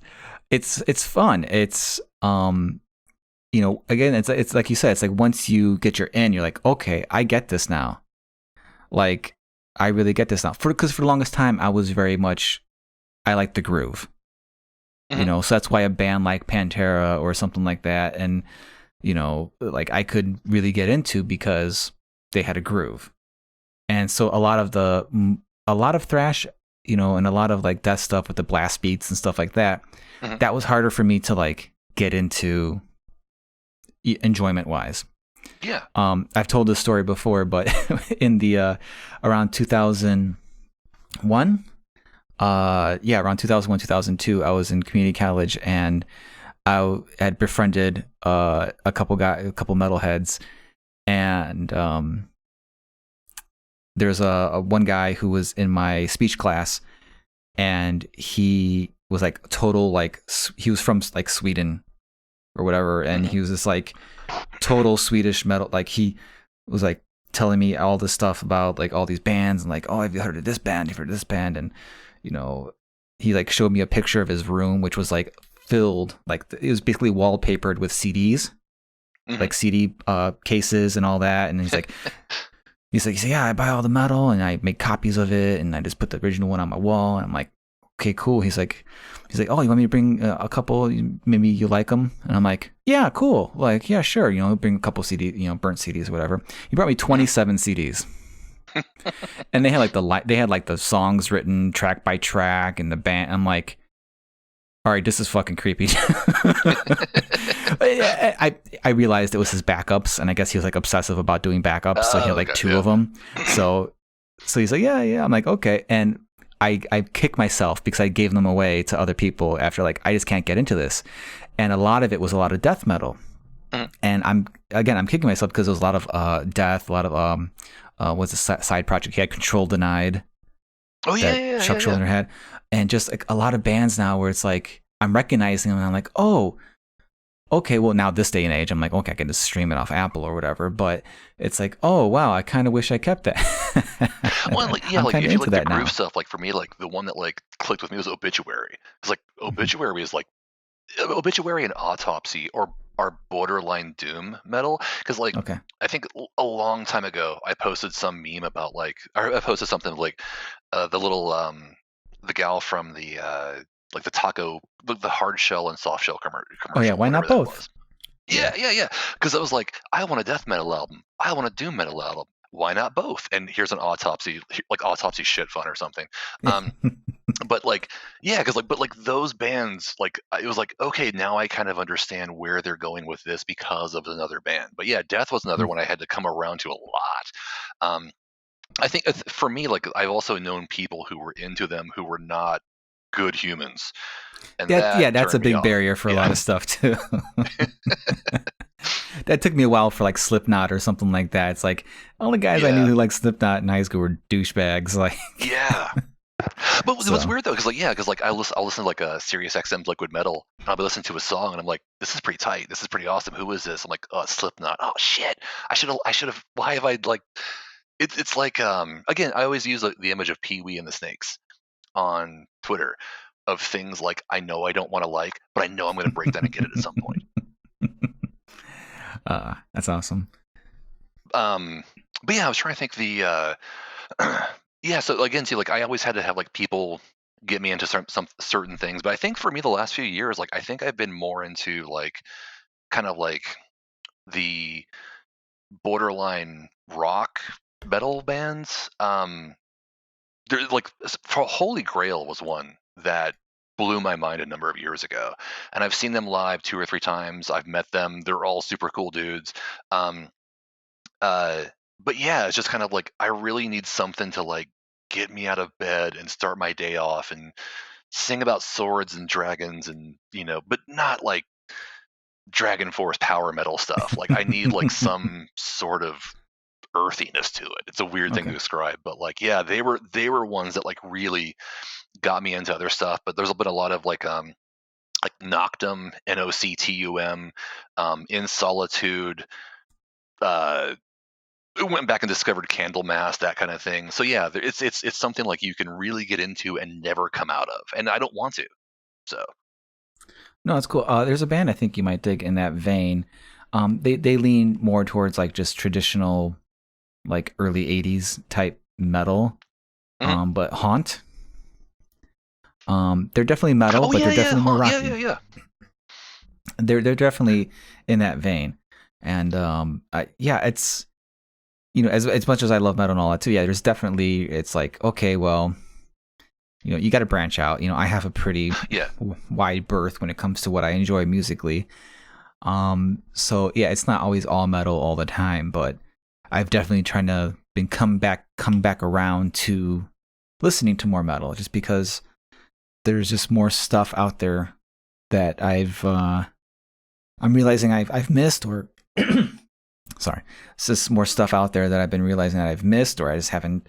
fun. It's again, it's like you said, it's like once you get your in, you're like, okay, I get this now. Like, I really get this now. Because for the longest time, I was very much, I like the groove. So that's why a band like Pantera or something like that, and like, I could really get into, because they had a groove. And so a lot of thrash, and a lot of like death stuff with the blast beats and stuff like that, that was harder for me to like get into enjoyment wise. Yeah. I've told this story before, but in the around 2001, around 2001, 2002, I was in community college, and I had befriended a couple metalheads, and there's a one guy who was in my speech class, and he was like total, like, he was from like Sweden or whatever, and he was this like total Swedish metal, like, he was like telling me all this stuff about like all these bands, and like, oh, have you heard of this band, you've heard of this band, and he like showed me a picture of his room, which was like filled, like, it was basically wallpapered with CDs, like CD cases and all that, and he's like yeah, I buy all the metal and I make copies of it, and I just put the original one on my wall, and I'm like, okay, cool. He's like, oh, you want me to bring a couple? Maybe you like them? And I'm like, yeah, cool. Like, yeah, sure. Bring a couple CDs, burnt CDs or whatever. He brought me 27 CDs, and they had like the songs written track by track, and the band. I'm like, all right, this is fucking creepy. I realized it was his backups, and I guess he was like obsessive about doing backups, so he had like two of them. So he's like, yeah. I'm like, okay, and I kick myself because I gave them away to other people after like I just can't get into this, and a lot of it was a lot of death metal, and I'm kicking myself because there was a lot of death, a lot of what's a side project he had, Control Denied. Oh yeah, Chuck Schuldiner had, and just like a lot of bands now where it's like I'm recognizing them and I'm like, oh, okay, well now this day and age I'm like, okay, I can just stream it off Apple or whatever, but it's like, oh wow, I kind of wish I kept that. Well, like like if you like the groove stuff, like for me, like the one that like clicked with me was Obituary. It's like Obituary is like Obituary and Autopsy are borderline doom metal, because like I think a long time ago I posted some meme about like, or I posted something like the little the gal from the like the taco, the hard shell and soft shell commercial. Oh yeah, why not both? Yeah. Because I was like, I want a death metal album, I want a doom metal album. Why not both? And here's an Autopsy, like Autopsy shit fun or something. But like, yeah, because like, but like those bands, like it was like, okay, now I kind of understand where they're going with this because of another band. But yeah, Death was another one I had to come around to a lot. I think for me, like I've also known people who were into them who were not good humans. And that's a big barrier for a lot of stuff too. That took me a while for like Slipknot or something like that. It's like all the guys I knew who liked Slipknot in high school were douchebags. Like But what's weird though, because like I'll listen to like a Sirius XM's Liquid Metal, and I'll be listening to a song, and I'm like, this is pretty tight, this is pretty awesome. Who is this? I'm like, oh, it's Slipknot. Oh shit, I should have. Why have I like? It's like again, I always use like the image of Pee Wee and the Snakes on Twitter, of things like I know I don't want to like, but I know I'm going to break down and get it at some point. That's awesome. But yeah, I was trying to think the yeah. So again, see, like I always had to have like people get me into some certain things, but I think for me the last few years, like I think I've been more into like kind of like the borderline rock metal bands. There's like Holy Grail was one that blew my mind a number of years ago, and I've seen them live 2 or 3 times. I've met them; they're all super cool dudes. But yeah, it's just kind of like I really need something to like get me out of bed and start my day off and sing about swords and dragons, and but not like Dragon Force power metal stuff. Like I need like some sort of earthiness to it. It's a weird thing to describe, but like yeah, they were ones that like really got me into other stuff. But there's been a lot of like Noctum, NOCTUM, In Solitude, went back and discovered Candlemass, that kind of thing. So yeah, it's something like you can really get into and never come out of, and I don't want to. So no, it's cool. There's a band I think you might dig in that vein. They lean more towards like just traditional, like early '80s type metal. But Haunt. They're definitely metal, but they're definitely more rocky. Yeah. They're definitely in that vein, and it's as much as I love metal and all that too. Yeah, there's definitely, it's like, okay, well, you got to branch out. I have a pretty wide berth when it comes to what I enjoy musically. So yeah, it's not always all metal all the time, but I've definitely trying to come back around to listening to more metal, just because there's just more stuff out there that I'm realizing I've missed, or sorry, it's just more stuff out there that I've been realizing that I've missed, or I just haven't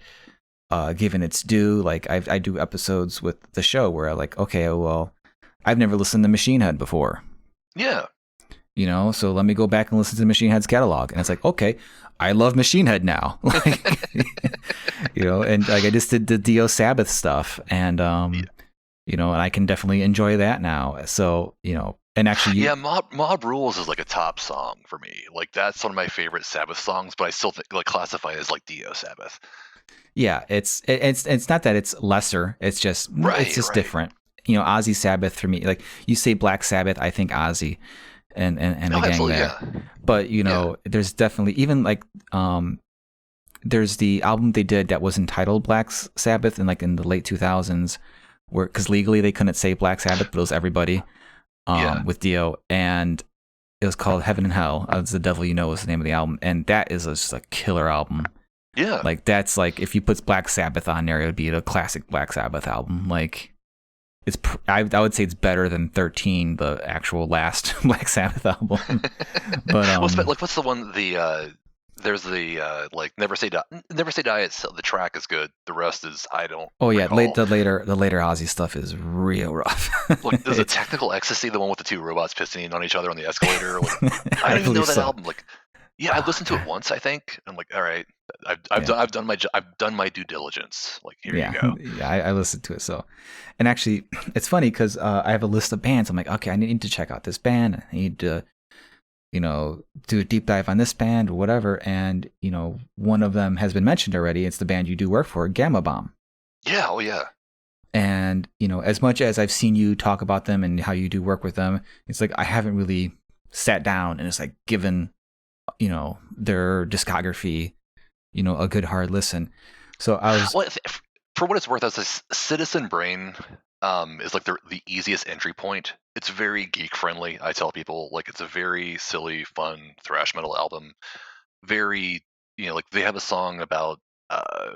given its due. Like I do episodes with the show where I'm like, okay, well, I've never listened to Machine Head before. Yeah. So let me go back and listen to Machine Head's catalog. And it's like, okay, I love Machine Head now. Like, and like I just did the Dio Sabbath stuff, and and I can definitely enjoy that now. So, and actually, Mob Rules is like a top song for me. Like that's one of my favorite Sabbath songs, but I still think like classify it as like Dio Sabbath. Yeah, it's not that it's lesser. It's just different. Ozzy Sabbath for me. Like you say Black Sabbath, I think Ozzy and the gang there. Yeah. But there's definitely even like there's the album they did that was entitled Black Sabbath in the late 2000s, because legally they couldn't say Black Sabbath, but it was everybody Yeah. with Dio, and it was called Heaven and Hell. It's the Devil You Know is the name of the album, and that is just a killer album. Yeah. Like that's like if you put Black Sabbath on there, it would be a classic Black Sabbath album. Like it's I would say it's better than 13, the actual last Black Sabbath album. But like what's the one there's the like Never Say Die. Never Say Die. The track is good. The rest is I don't. oh yeah, recall. the later Ozzy stuff is real rough. Like, is it Technical Ecstasy the one with the two robots pistoning on each other on the escalator? Like, I don't even know that album. Like, yeah, I listened to it once, I think. I'm like, all right, I've done my due diligence. Like, here you go. Yeah, I listened to it. So, and actually, it's funny because I have a list of bands. I'm like, okay, I need to check out this band. I need to, do a deep dive on this band or whatever. And one of them has been mentioned already. It's the band you do work for, GAMA BOMB. Yeah. Oh yeah. And as much as I've seen you talk about them and how you do work with them, it's like I haven't really sat down and it's like given their discography a good hard listen. So I was for what it's worth, as a Citizen Brain is like the easiest entry point. It's very geek friendly. I tell people like it's a very silly, fun thrash metal album. Very like they have a song about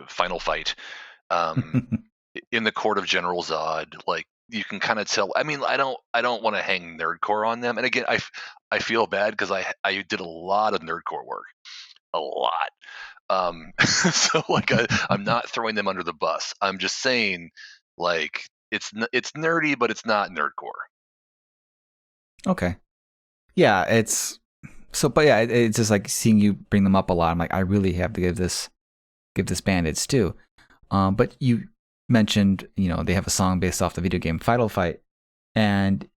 Final Fight in the Court of General Zod. Like you can kind of tell. I mean, I don't want to hang nerdcore on them. And again, I feel bad because I did a lot of nerdcore work, a lot. So like I'm not throwing them under the bus. I'm just saying like it's nerdy, but it's not nerdcore. Okay. Yeah, it's just like seeing you bring them up a lot. I'm like, I really have to give this band its due. But you mentioned, they have a song based off the video game Final Fight, and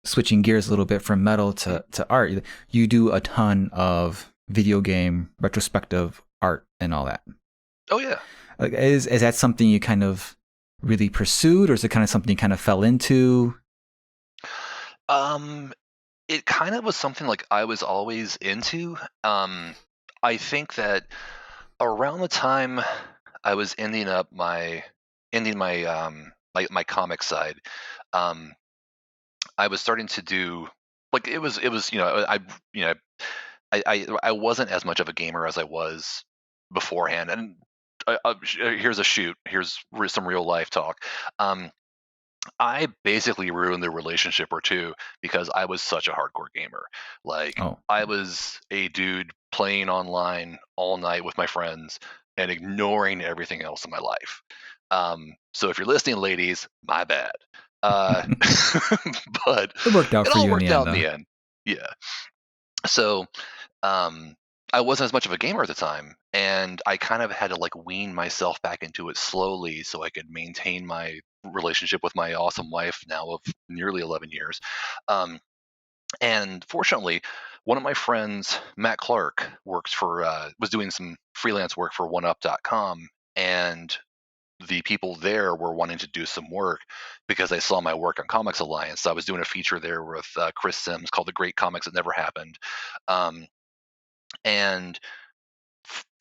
switching gears a little bit from metal to art, you do a ton of video game retrospective art and all that. Oh yeah. Like, is that something you kind of really pursued, or is it kind of something you kind of fell into? It kind of was something like I was always into. I think that around the time I was ending my my comic side, I was starting to do like it was I wasn't as much of a gamer as I was beforehand, and here's some real life talk. I basically ruined a relationship or two because I was such a hardcore gamer. Like I was a dude playing online all night with my friends and ignoring everything else in my life. So if you're listening, ladies, my bad. But it worked out it for all you worked out in in the end. Yeah. So I wasn't as much of a gamer at the time, and I kind of had to like wean myself back into it slowly so I could maintain my relationship with my awesome wife now of nearly 11 years. And fortunately, one of my friends, Matt Clark, was doing some freelance work for OneUp.com, and the people there were wanting to do some work because they saw my work on Comics Alliance. So I was doing a feature there with Chris Sims called The Great Comics That Never Happened. And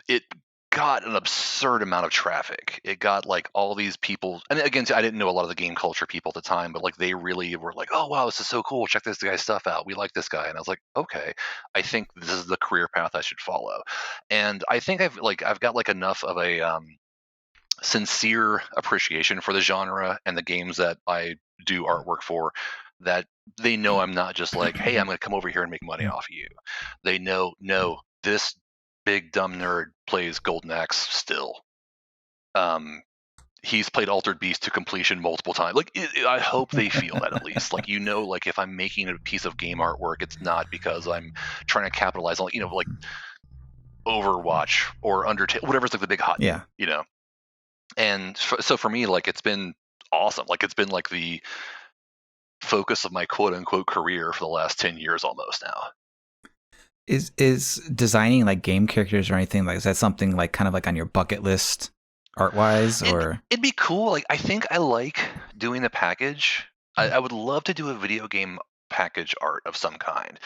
it got an absurd amount of traffic. It got like all these people, and again, I didn't know a lot of the game culture people at the time, but like they really were like, "Oh wow, this is so cool! Check this guy's stuff out. We like this guy." And I was like, "Okay, I think this is the career path I should follow." And I think I've got like enough of a sincere appreciation for the genre and the games that I do artwork for that they know I'm not just like, "Hey, I'm going to come over here and make money off of you." They know, no, this big dumb nerd plays Golden Axe still. He's played Altered Beast to completion multiple times. Like, I hope they feel that at least. Like, like if I'm making a piece of game artwork, it's not because I'm trying to capitalize on, like Overwatch or Undertale, whatever's like the big hot, And so for me, like it's been awesome. Like it's been like the focus of my quote unquote career for the last 10 years almost now. Is designing like game characters or anything, like is that something like kind of like on your bucket list art wise, or it'd be cool. Like I think I like doing a package. I would love to do a video game package art of some kind.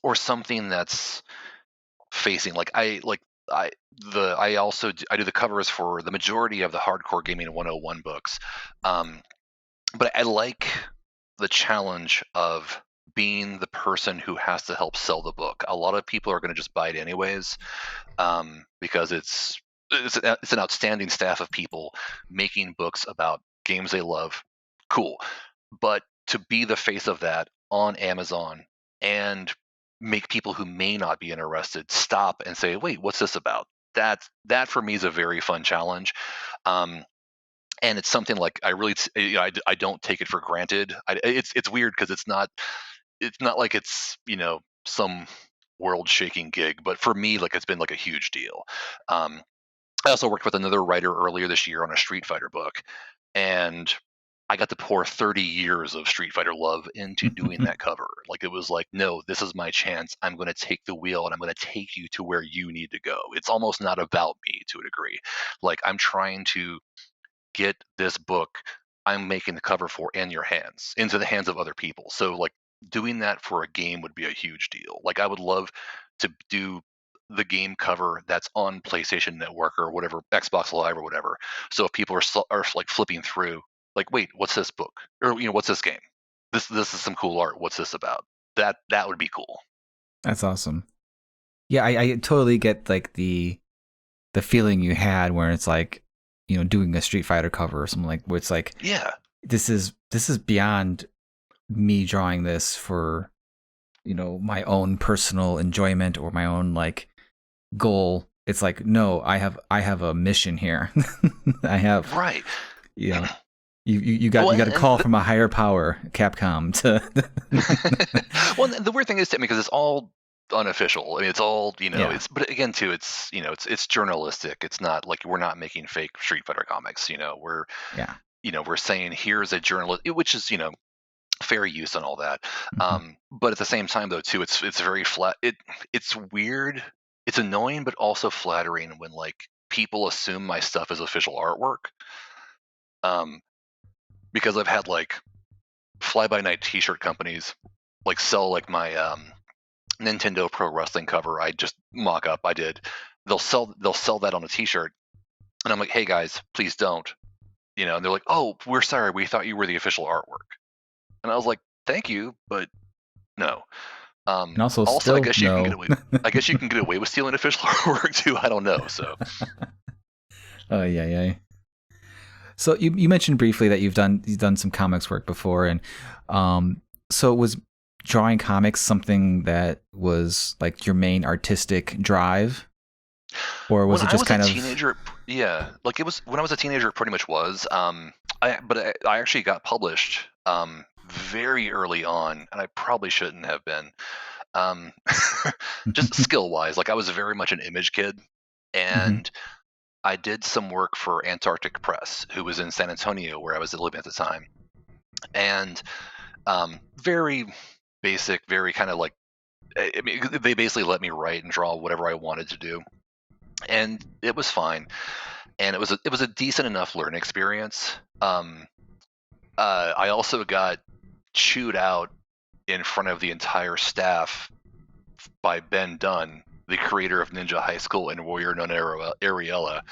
Or something that's facing like I do the covers for the majority of the Hardcore Gaming 101 books, but I like the challenge of being the person who has to help sell the book. A lot of people are going to just buy it anyways, because it's an outstanding staff of people making books about games they love. Cool, but to be the face of that on Amazon and make people who may not be interested stop and say, "Wait, what's this about?" That for me is a very fun challenge. And it's something like I really, I don't take it for granted. It's weird because it's not like it's some world shaking gig, but for me, like, it's been like a huge deal. Um, I also worked with another writer earlier this year on a Street Fighter book, and I got to pour 30 years of Street Fighter love into doing that cover. Like, it was like, no, this is my chance. I'm going to take the wheel and I'm going to take you to where you need to go. It's almost not about me to a degree. Like, I'm trying to get this book I'm making the cover for in your hands, into the hands of other people. So, like, doing that for a game would be a huge deal. Like, I would love to do the game cover that's on PlayStation Network or whatever, Xbox Live or whatever. So if people are like flipping through, like, wait, what's this book? Or what's this game? This is some cool art. What's this about? That would be cool. That's awesome. Yeah, I totally get like the feeling you had where it's like, doing a Street Fighter cover or something, like where it's like, yeah, this is beyond me drawing this for my own personal enjoyment or my own like goal. It's like, no, I have a mission here. I have, right. You got a call from a higher power, Capcom, to. Well, the weird thing is, because it's all unofficial. I mean, it's all Yeah. but again, too, it's it's journalistic. It's not like we're not making fake Street Fighter comics. We're we're saying here's a journalist, which is fair use and all that. But at the same time, though, too, it's very flat. It's weird. It's annoying, but also flattering when like people assume my stuff is official artwork. Because I've had like fly-by-night T-shirt companies like sell like my Nintendo Pro Wrestling cover I just mock up. They'll sell that on a T-shirt, and I'm like, hey guys, please don't. And they're like, oh, we're sorry, we thought you were the official artwork. And I was like, thank you, but no. And also I guess you can get away. I guess you can get away with stealing official artwork too. I don't know. So. Oh yeah. So you mentioned briefly that you've done some comics work before, and so was drawing comics something that was like your main artistic drive, or was it just kind of? Teenager, yeah, like it was when I was a teenager. It pretty much was. I actually got published very early on, and I probably shouldn't have been. Just skill wise, like I was very much an image kid, and I did some work for Antarctic Press, who was in San Antonio, where I was living at the time, and very basic, very kind of like, I mean, they basically let me write and draw whatever I wanted to do, and it was fine, and it was a decent enough learning experience. I also got chewed out in front of the entire staff by Ben Dunn, the creator of Ninja High School and Warrior Nun Ariella.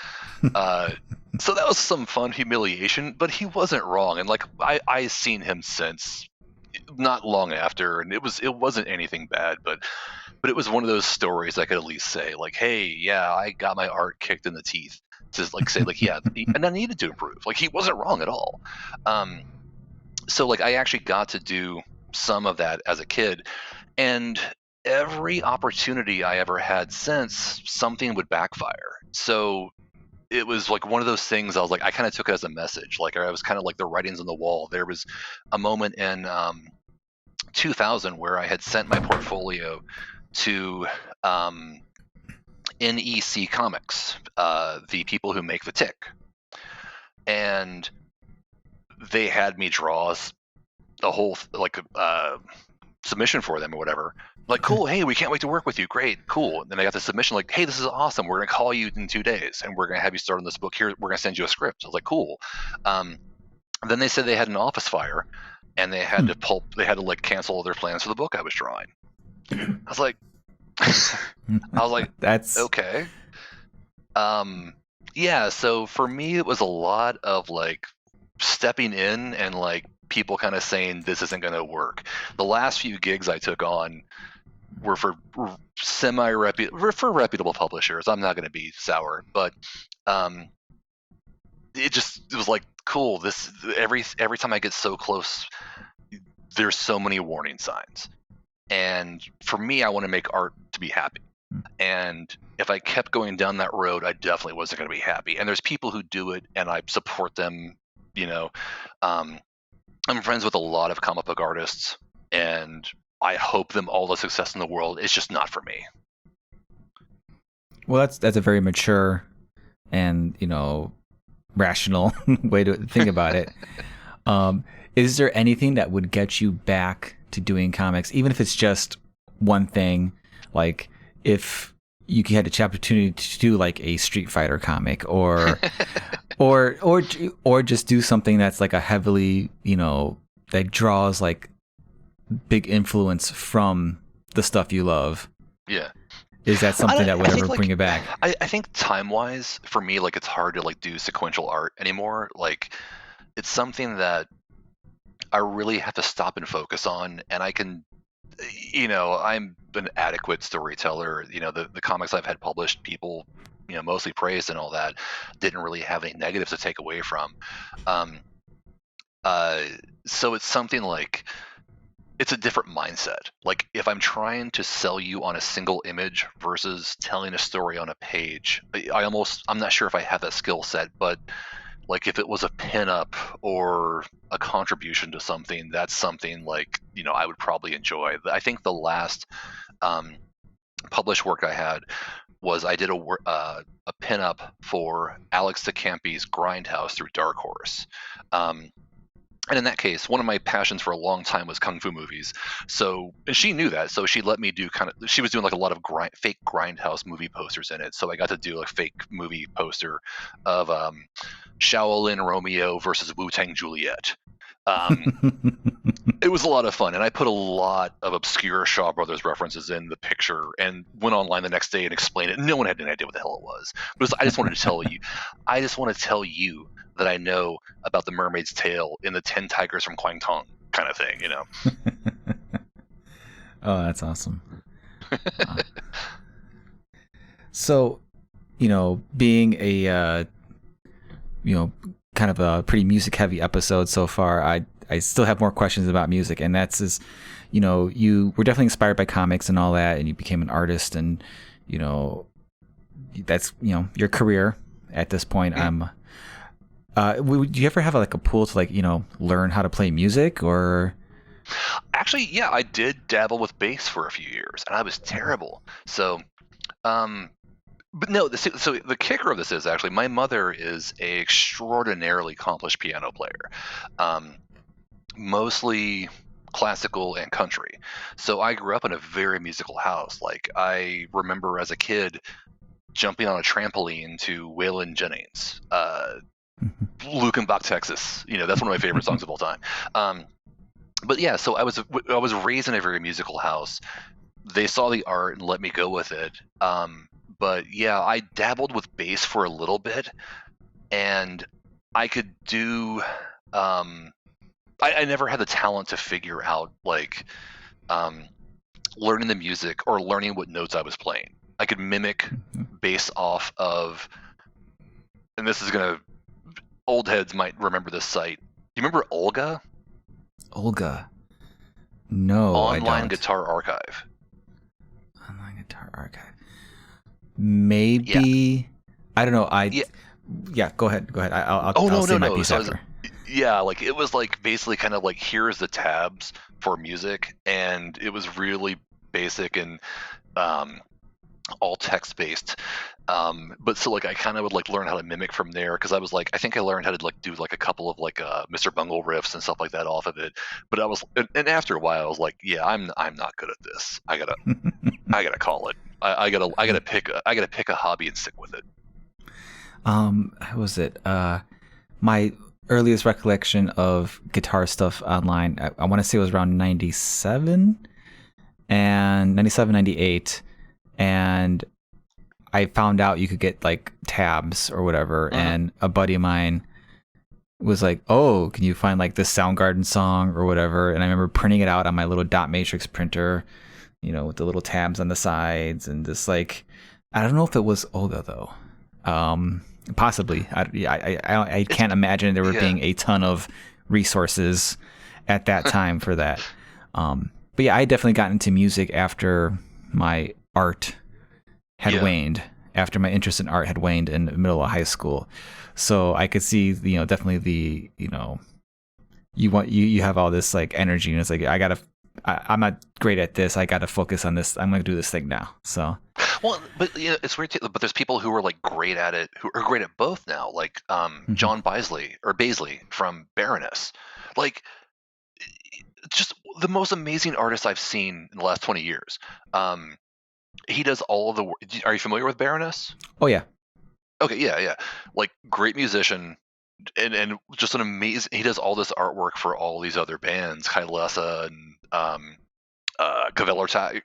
So that was some fun humiliation, but he wasn't wrong. And like I seen him since, not long after, and it wasn't anything bad, but it was one of those stories I could at least say like, hey, yeah, I got my art kicked in the teeth. To like say like, yeah, and I needed to improve. Like he wasn't wrong at all. So like I actually got to do some of that as a kid, and every opportunity I ever had since, something would backfire. So it was like one of those things I was like, I kind of took it as a message. Like I was kind of like the writings on the wall. There was a moment in 2000 where I had sent my portfolio to NEC Comics, the people who make the Tick. And they had me draw a whole like submission for them or whatever. Like, cool, hey, we can't wait to work with you. Great, cool. And then I got the submission like, hey, this is awesome. We're going to call you in 2 days, and we're going to have you start on this book. Here, we're going to send you a script. I was like, cool. Then they said they had an office fire, and they had to like cancel all their plans for the book I was drawing. I was like, that's okay. Yeah, so for me, it was a lot of like stepping in and like people kind of saying this isn't going to work. The last few gigs I took on were for for reputable publishers. I'm not going to be sour, but um, it was like cool. This every time I get so close, there's so many warning signs. And for me, I want to make art to be happy. And if I kept going down that road, I definitely wasn't going to be happy. And there's people who do it, and I support them. You know, I'm friends with a lot of comic book artists, and I hope them all the success in the world. It's just not for me. Well, that's a very mature and, you know, rational way to think about it. Is there anything that would get you back to doing comics, even if it's just one thing? Like if you had the opportunity to do like a Street Fighter comic, or or just do something that's like a heavily, you know, that draws like big influence from the stuff you love. Yeah. Is that something that would ever bring you back? I think time-wise, for me, like it's hard to like do sequential art anymore. Like it's something that I really have to stop and focus on, and I can, you know, I'm an adequate storyteller. You know, the comics I've had published, people, you know, mostly praised and all that, didn't really have any negatives to take away from. So it's something like, it's a different mindset. Like if I'm trying to sell you on a single image versus telling a story on a page, I'm not sure if I have that skill set, but like if it was a pinup or a contribution to something, that's something like, you know, I would probably enjoy. I think the last published work I had was I did a pinup for Alex DeCampi's Grindhouse through Dark Horse. And in that case, one of my passions for a long time was kung fu movies. So, and she knew that. So she let me do she was doing like a lot of fake Grindhouse movie posters in it. So I got to do a fake movie poster of Shaolin Romeo versus Wu-Tang Juliet. It was a lot of fun, and I put a lot of obscure Shaw Brothers references in the picture and went online the next day and explained it. No one had any idea what the hell it was. But I just wanted to tell you. I just want to tell you that I know about the Mermaid's Tale in the 10 Tigers from Kwangtung kind of thing, you know? Oh, that's awesome. So, you know, being a, you know, kind of a pretty music heavy episode so far, I still have more questions about music, and you know, you were definitely inspired by comics and all that, and you became an artist, and, you know, that's, you know, your career at this point. Would you ever have like a pool to like, you know, learn how to play music? Or actually, yeah, I did dabble with bass for a few years, and I was terrible. So, but no, so the kicker of this is actually my mother is a extraordinarily accomplished piano player, mostly classical and country. So I grew up in a very musical house. Like I remember as a kid jumping on a trampoline to Waylon Jennings, Lukenbach, Texas. You know, that's one of my favorite songs of all time. But yeah, so I was raised in a very musical house. They saw the art and let me go with it. But yeah, I dabbled with bass for a little bit, and I could do. I never had the talent to figure out like learning the music or learning what notes I was playing. I could mimic bass off of, and this is gonna. Old heads might remember this site. Do you remember Olga? Olga? No, Online I don't. Guitar Archive. Online Guitar Archive. Maybe. Yeah. I don't know. Yeah. Go ahead. I'll say my piece after. Yeah, like it was like basically kind of like here's the tabs for music, and it was really basic and all text based. But so like I kind of would like learn how to mimic from there, because I was like, I think I learned how to like do like a couple of like Mr. Bungle riffs and stuff like that off of it. But I was, and after a while I was like, yeah, I'm not good at this. I gotta call it. I gotta pick a hobby and stick with it. How was it? My earliest recollection of guitar stuff online, I want to say it was around 97 and 98. And I found out you could get like tabs or whatever, and a buddy of mine was like, "Oh, can you find like this Soundgarden song or whatever?" And I remember printing it out on my little dot matrix printer, with the little tabs on the sides, and just like, I don't know if it was Olga though. Possibly. I can't imagine there were being a ton of resources at that time for that. But yeah, I definitely got into music after my art had waned, after my interest in art had waned in the middle of high school. So I could see, definitely the, you have all this like energy, and it's like, I'm not great at this. I got to focus on this. I'm going to do this thing now. So. Well, but it's weird too. But there's people who are like great at it, who are great at both now. Like John Baisley from Baroness, like just the most amazing artist I've seen in the last 20 years. He does all of the work. Are you familiar with Baroness? Oh yeah. Okay, yeah. Like great musician, and just an amazing. He does all this artwork for all these other bands, Kailasa and Kvelertak.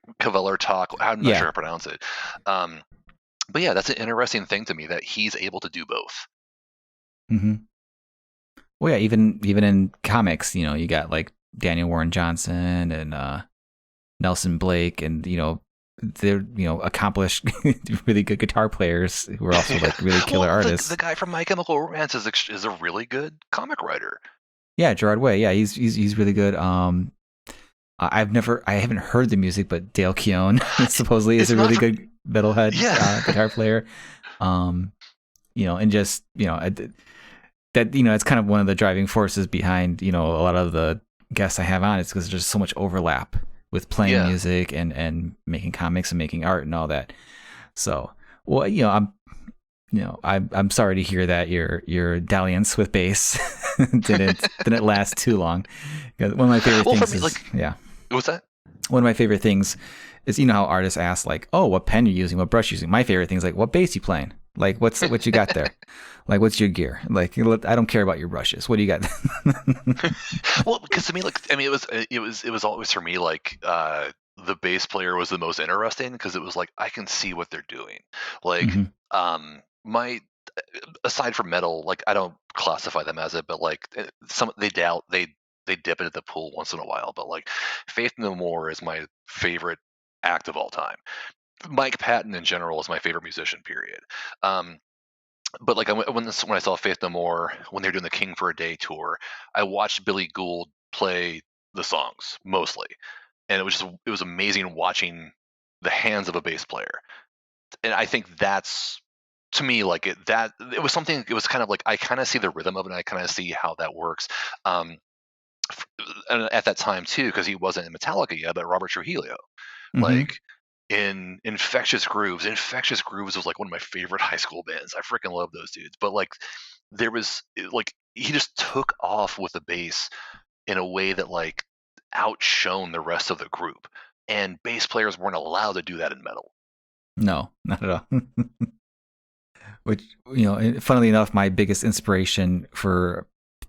I'm not sure how to pronounce it. But yeah, that's an interesting thing to me that he's able to do both. Mm-hmm. Well, yeah, even in comics, you got like Daniel Warren Johnson and Nelson Blake, and they're accomplished, really good guitar players who are also like really killer artists. The guy from My Chemical Romance is a really good comic writer. Yeah, Gerard Way. Yeah, he's really good. I haven't heard the music, but Dale Keown supposedly is a really good metalhead guitar player. And just that it's kind of one of the driving forces behind a lot of the guests I have on. It's because there's so much overlap with playing music and making comics and making art and all that. So, well, I'm sorry to hear that your dalliance with bass didn't last too long. Because one of my favorite things is What's that? One of my favorite things is how artists ask like, "Oh, what pen you're using, what brush you're using." My favorite thing is like, "What bass you playing? Like, what you got there? Like, what's your gear? Like, I don't care about your brushes. What do you got?" Well, because to me, it was always for me like the bass player was the most interesting, because it was like I can see what they're doing. Like, my aside from metal, like I don't classify them as it, but like they dip into the pool once in a while. But like Faith No More is my favorite act of all time. Mike Patton in general is my favorite musician, period. But like when I saw Faith No More, when they were doing the King for a Day tour, I watched Billy Gould play the songs mostly, and it was amazing watching the hands of a bass player. And I think that's, to me, like it was something. It was kind of like I kind of see the rhythm of it, and I kind of see how that works. And at that time too, because he wasn't in Metallica yet, but Robert Trujillo, like in Infectious Grooves was like one of my favorite high school bands. I freaking love those dudes. But like there was like he just took off with the bass in a way that like outshone the rest of the group, and bass players weren't allowed to do that in metal. No, not at all. Which, funnily enough, my biggest inspiration for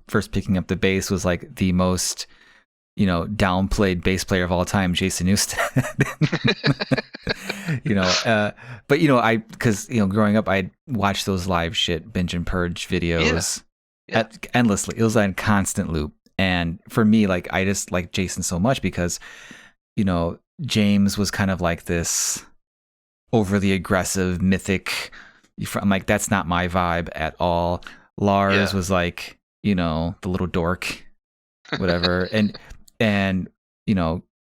first picking up the bass was like the most downplayed bass player of all time, Jason Newsted. But because growing up I watched those live shit binge and purge videos endlessly. It was on constant loop, and for me, like I just like Jason so much because James was kind of like this overly aggressive mythic. I'm like, that's not my vibe at all. Lars was like the little dork, whatever. and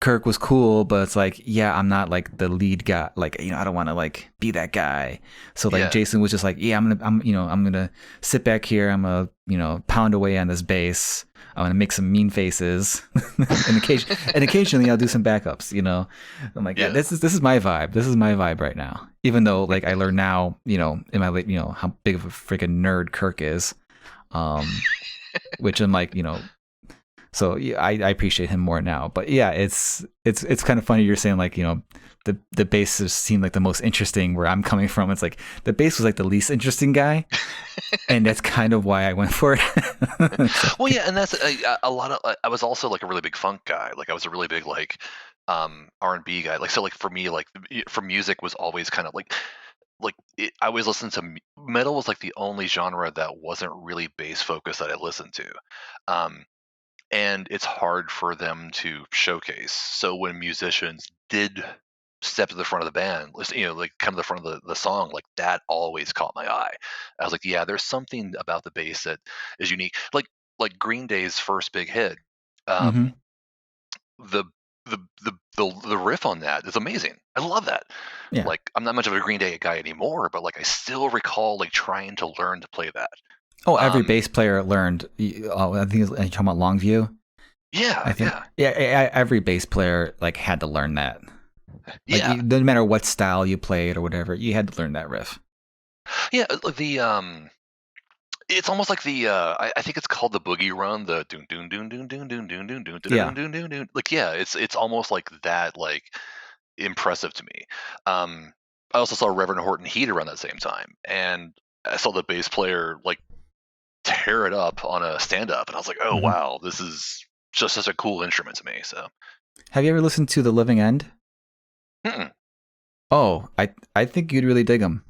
Kirk was cool, but it's like, I'm not like the lead guy. Like, I don't want to like be that guy. So like Jason was just like, I'm gonna sit back here. I'm gonna pound away on this bass. I'm gonna make some mean faces, and occasionally I'll do some backups. I'm like, this is my vibe. This is my vibe right now. Even though like I learn now, in my late, how big of a freaking nerd Kirk is. Which I'm like, so I appreciate him more now. But yeah, it's kind of funny you're saying like, the bass seemed like the most interesting where I'm coming from. It's like the bass was like the least interesting guy, and that's kind of why I went for it. Well, yeah, and that's a lot of. I was also like a really big funk guy. Like I was a really big like R&B guy. Like so, like for me, like for music was always kind of like I always listened to metal was like the only genre that wasn't really bass focused that I listened to. And it's hard for them to showcase. So when musicians did step to the front of the band, like come to the front of the song, like that always caught my eye. I was like, yeah, there's something about the bass that is unique. Like Green Day's first big hit, Mm-hmm. um, the the riff on that is amazing. I love that. Yeah. Like I'm not much of a Green Day guy anymore, but like I still recall like trying to learn to play that. Oh, every Um, bass player learned. Oh, I think are you talking about Longview. I yeah, think yeah, every bass player like had to learn that. Like yeah. no matter what style you played or whatever, you had to learn that riff. Yeah, like it's almost like I think it's called the boogie run, the doon doon doon doon doon doon doon doon doon doon Yeah. doon doon doon. Like yeah, it's almost like that, like impressive to me. I also saw Reverend Horton Heat around that same time, and I saw the bass player like tear it up on a stand up, and I was like, oh Hmm. wow, this is just such a cool instrument to me. So Have you ever listened to The Living End? mm-mm. Oh, I think you'd really dig them.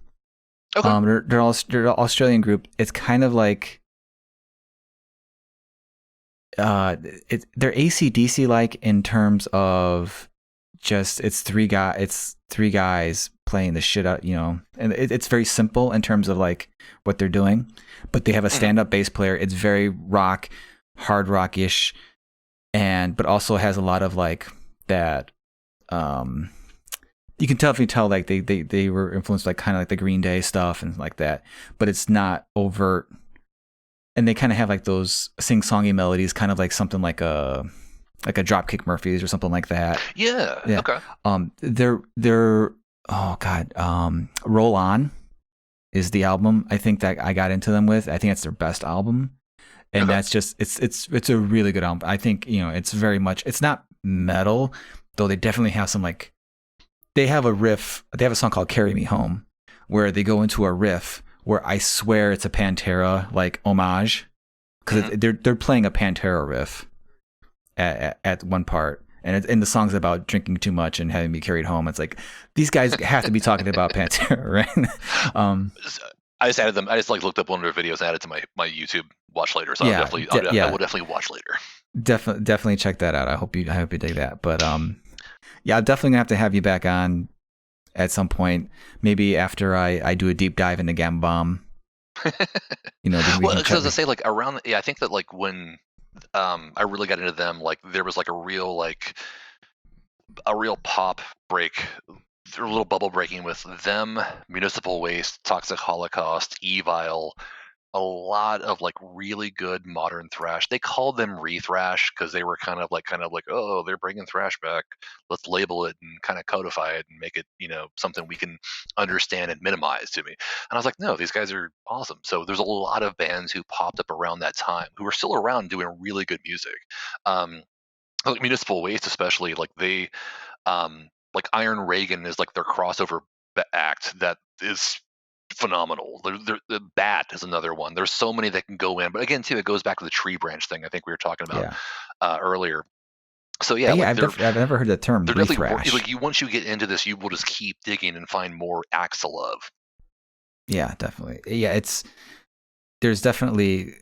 Okay, They're an Australian group. It's kind of like they're AC/DC like in terms of just it's three guys playing the shit out, and it's very simple in terms of like what they're doing, but they have a stand-up bass player. It's very hard rock-ish, but also has a lot of like that. You can tell like they were influenced like kind of like the Green Day stuff and like that, but it's not overt. And they kind of have like those sing-songy melodies, kind of like something like a Dropkick Murphys or something like that. yeah, Yeah. okay, They're oh god. Roll On is the album I think that I got into them with. I think it's their best album. And okay. that's just it's a really good album. I think, it's very much it's not metal, though they definitely have some like they have a song called Carry Me Home where they go into a riff where I swear it's a Pantera like homage because they're playing a Pantera riff at one part, and the song's about drinking too much and having me carried home. It's like these guys have to be talking about Pantera, right? I just added them. I just like looked up one of their videos and added to my YouTube watch later. So Yeah, I will definitely watch later. definitely check that out. I hope you dig that. But yeah, I'm definitely gonna have to have you back on at some point. Maybe after I do a deep dive into GAMA BOMB. Well, because I say like around, I think that like when I really got into them, like there was like a real pop break, a little bubble breaking with them, Municipal Waste, Toxic Holocaust, Evil, a lot of like really good modern thrash. They called them re-thrash because they were kind of like oh, they're bringing thrash back. Let's label it and kind of codify it and make it something we can understand and minimize to me. And I was like, no, these guys are awesome. So there's a lot of bands who popped up around that time who are still around doing really good music. Like Municipal Waste, especially, like they like Iron Reagan is like their crossover act that is phenomenal. The Bat is another one. There's so many that can go in, but again, too, it goes back to the tree branch thing I think we were talking about earlier. So yeah, like I've never heard the term they're re-thrash. definitely like once you get into this, you will just keep digging and find more acts to love. Yeah, definitely. Yeah, there's definitely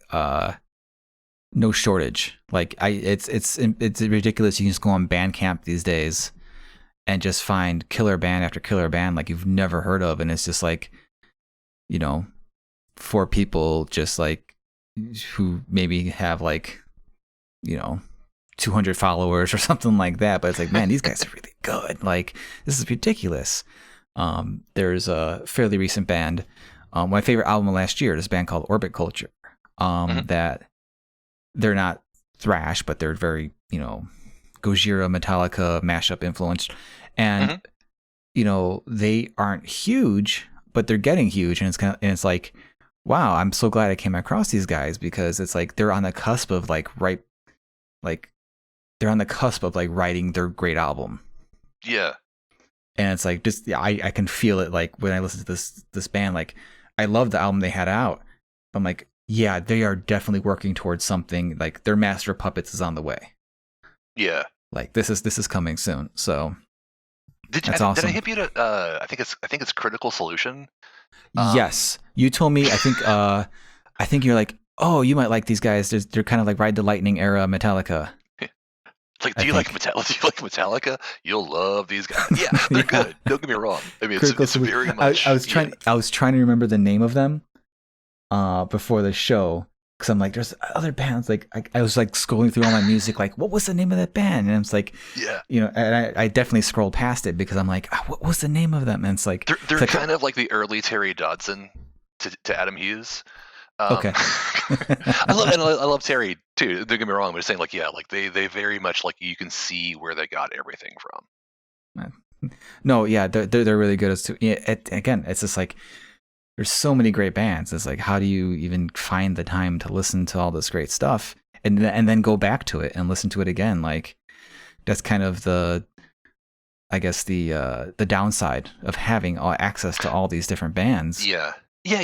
no shortage. Like it's ridiculous. You can just go on Bandcamp these days and just find killer band after killer band like you've never heard of, and it's just like, for people just like who maybe have like 200 followers or something like that, but it's like, man, these guys are really good. Like, this is ridiculous. There's a fairly recent band, my favorite album of last year, this band called Orbit Culture, that they're not thrash, but they're very, Gojira, Metallica mashup influenced. And, they aren't huge, but they're getting huge. And it's like, wow, I'm so glad I came across these guys, because it's like, they're on the cusp of they're on the cusp of like writing their great album. Yeah. And it's like, just, I can feel it. Like when I listen to this band, like I love the album they had out. I'm like, yeah, they are definitely working towards something. Like their Master of Puppets is on the way. Yeah. Like this is coming soon. So That's awesome. Did I hit you to? I think it's Critical Solution. Yes, you told me. I think you're like, oh, you might like these guys. They're kind of like Ride the Lightning era Metallica. It's like, do you like Metallica? You'll love these guys. Yeah, they're good. Don't get me wrong. I mean, it's very much. I was trying to remember the name of them before the show, because I'm like, there's other bands. Like I was like scrolling through all my music, like, what was the name of that band? And it's like, yeah, and I definitely scrolled past it because I'm like, what was the name of them? And it's like they're kind of like the early Terry Dodson to Adam Hughes. Okay. I love Terry too. Don't get me wrong. I'm just saying, like, yeah, like they very much, like, you can see where they got everything from. No, yeah, they're really good. Again, it's just like there's so many great bands. It's like, how do you even find the time to listen to all this great stuff and then go back to it and listen to it again? Like, that's kind of I guess the downside of having access to all these different bands. Yeah. Yeah,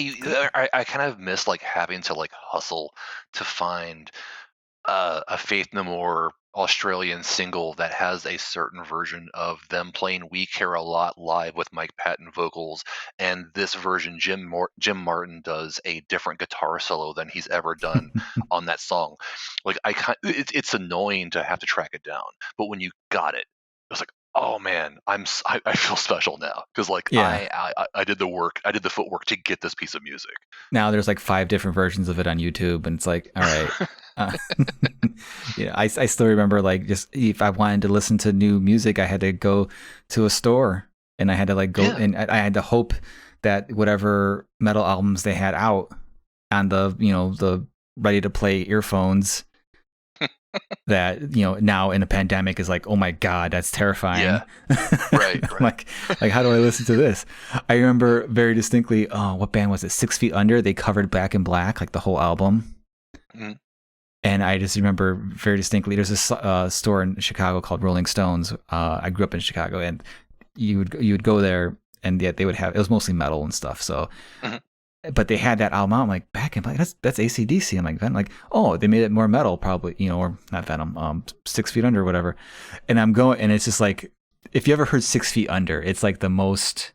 I kind of miss, like, having to, like, hustle to find a Faith No More Australian single that has a certain version of them playing "We Care a Lot" live with Mike Patton vocals, and this version Jim Martin does a different guitar solo than he's ever done on that song. Like, it's annoying to have to track it down, but when you got it, it was like, oh man, I feel special now, because, like, yeah. I did the work, I did the footwork to get this piece of music. Now there's like 5 different versions of it on YouTube, and it's like, all right. I still remember, like, just if I wanted to listen to new music, I had to go to a store, and I had to like go and I had to hope that whatever metal albums they had out on the ready to play earphones that now in a pandemic is like, oh my god, that's terrifying. Yeah. Right. like how do I listen to this? I remember very distinctly, what band was it? 6 Feet Under. They covered Back in Black, like the whole album. Mm-hmm. And I just remember very distinctly, there's this store in Chicago called Rolling Stones. I grew up in Chicago, and you would go there, and yet they would have, it was mostly metal and stuff. So, but they had that album out. I'm like, Back in Black, that's AC/DC. I'm like, Venom, like, oh, they made it more metal, probably, or not Venom, 6 Feet Under, or whatever. And I'm going, and it's just like, if you ever heard 6 Feet Under, it's like the most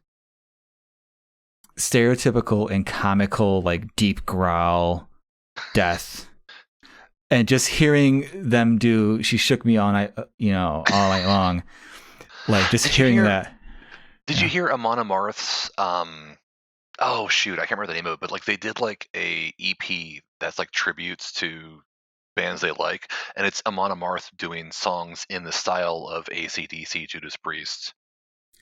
stereotypical and comical, like, deep growl death. And just hearing them do "She Shook Me All Night," all night long, like, just hearing that. Did you hear Amon Amarth's? Oh shoot, I can't remember the name of it, but, like, they did like a EP that's like tributes to bands they like, and it's Amon Amarth doing songs in the style of AC/DC, Judas Priest.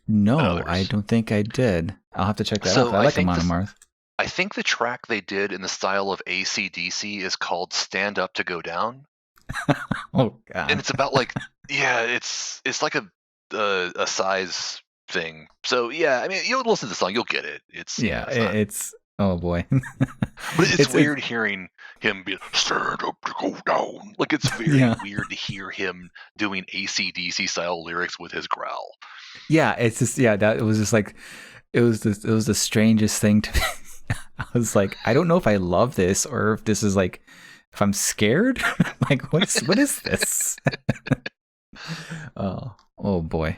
No, I don't think I did. I'll have to check that out. I like Amon Amarth. I think the track they did in the style of AC/DC is called "Stand Up to Go Down." Oh god! And it's about, like, it's like a size thing. So yeah, I mean, you'll listen to the song, you'll get it. It's oh boy. But it's weird hearing him be "Stand up to go down." Like, it's very weird to hear him doing AC/DC style lyrics with his growl. Yeah, it's just that it was just like it was the strangest thing to me. I was like, I don't know if I love this or if this is like, if I'm scared. Like, what is this? Oh boy.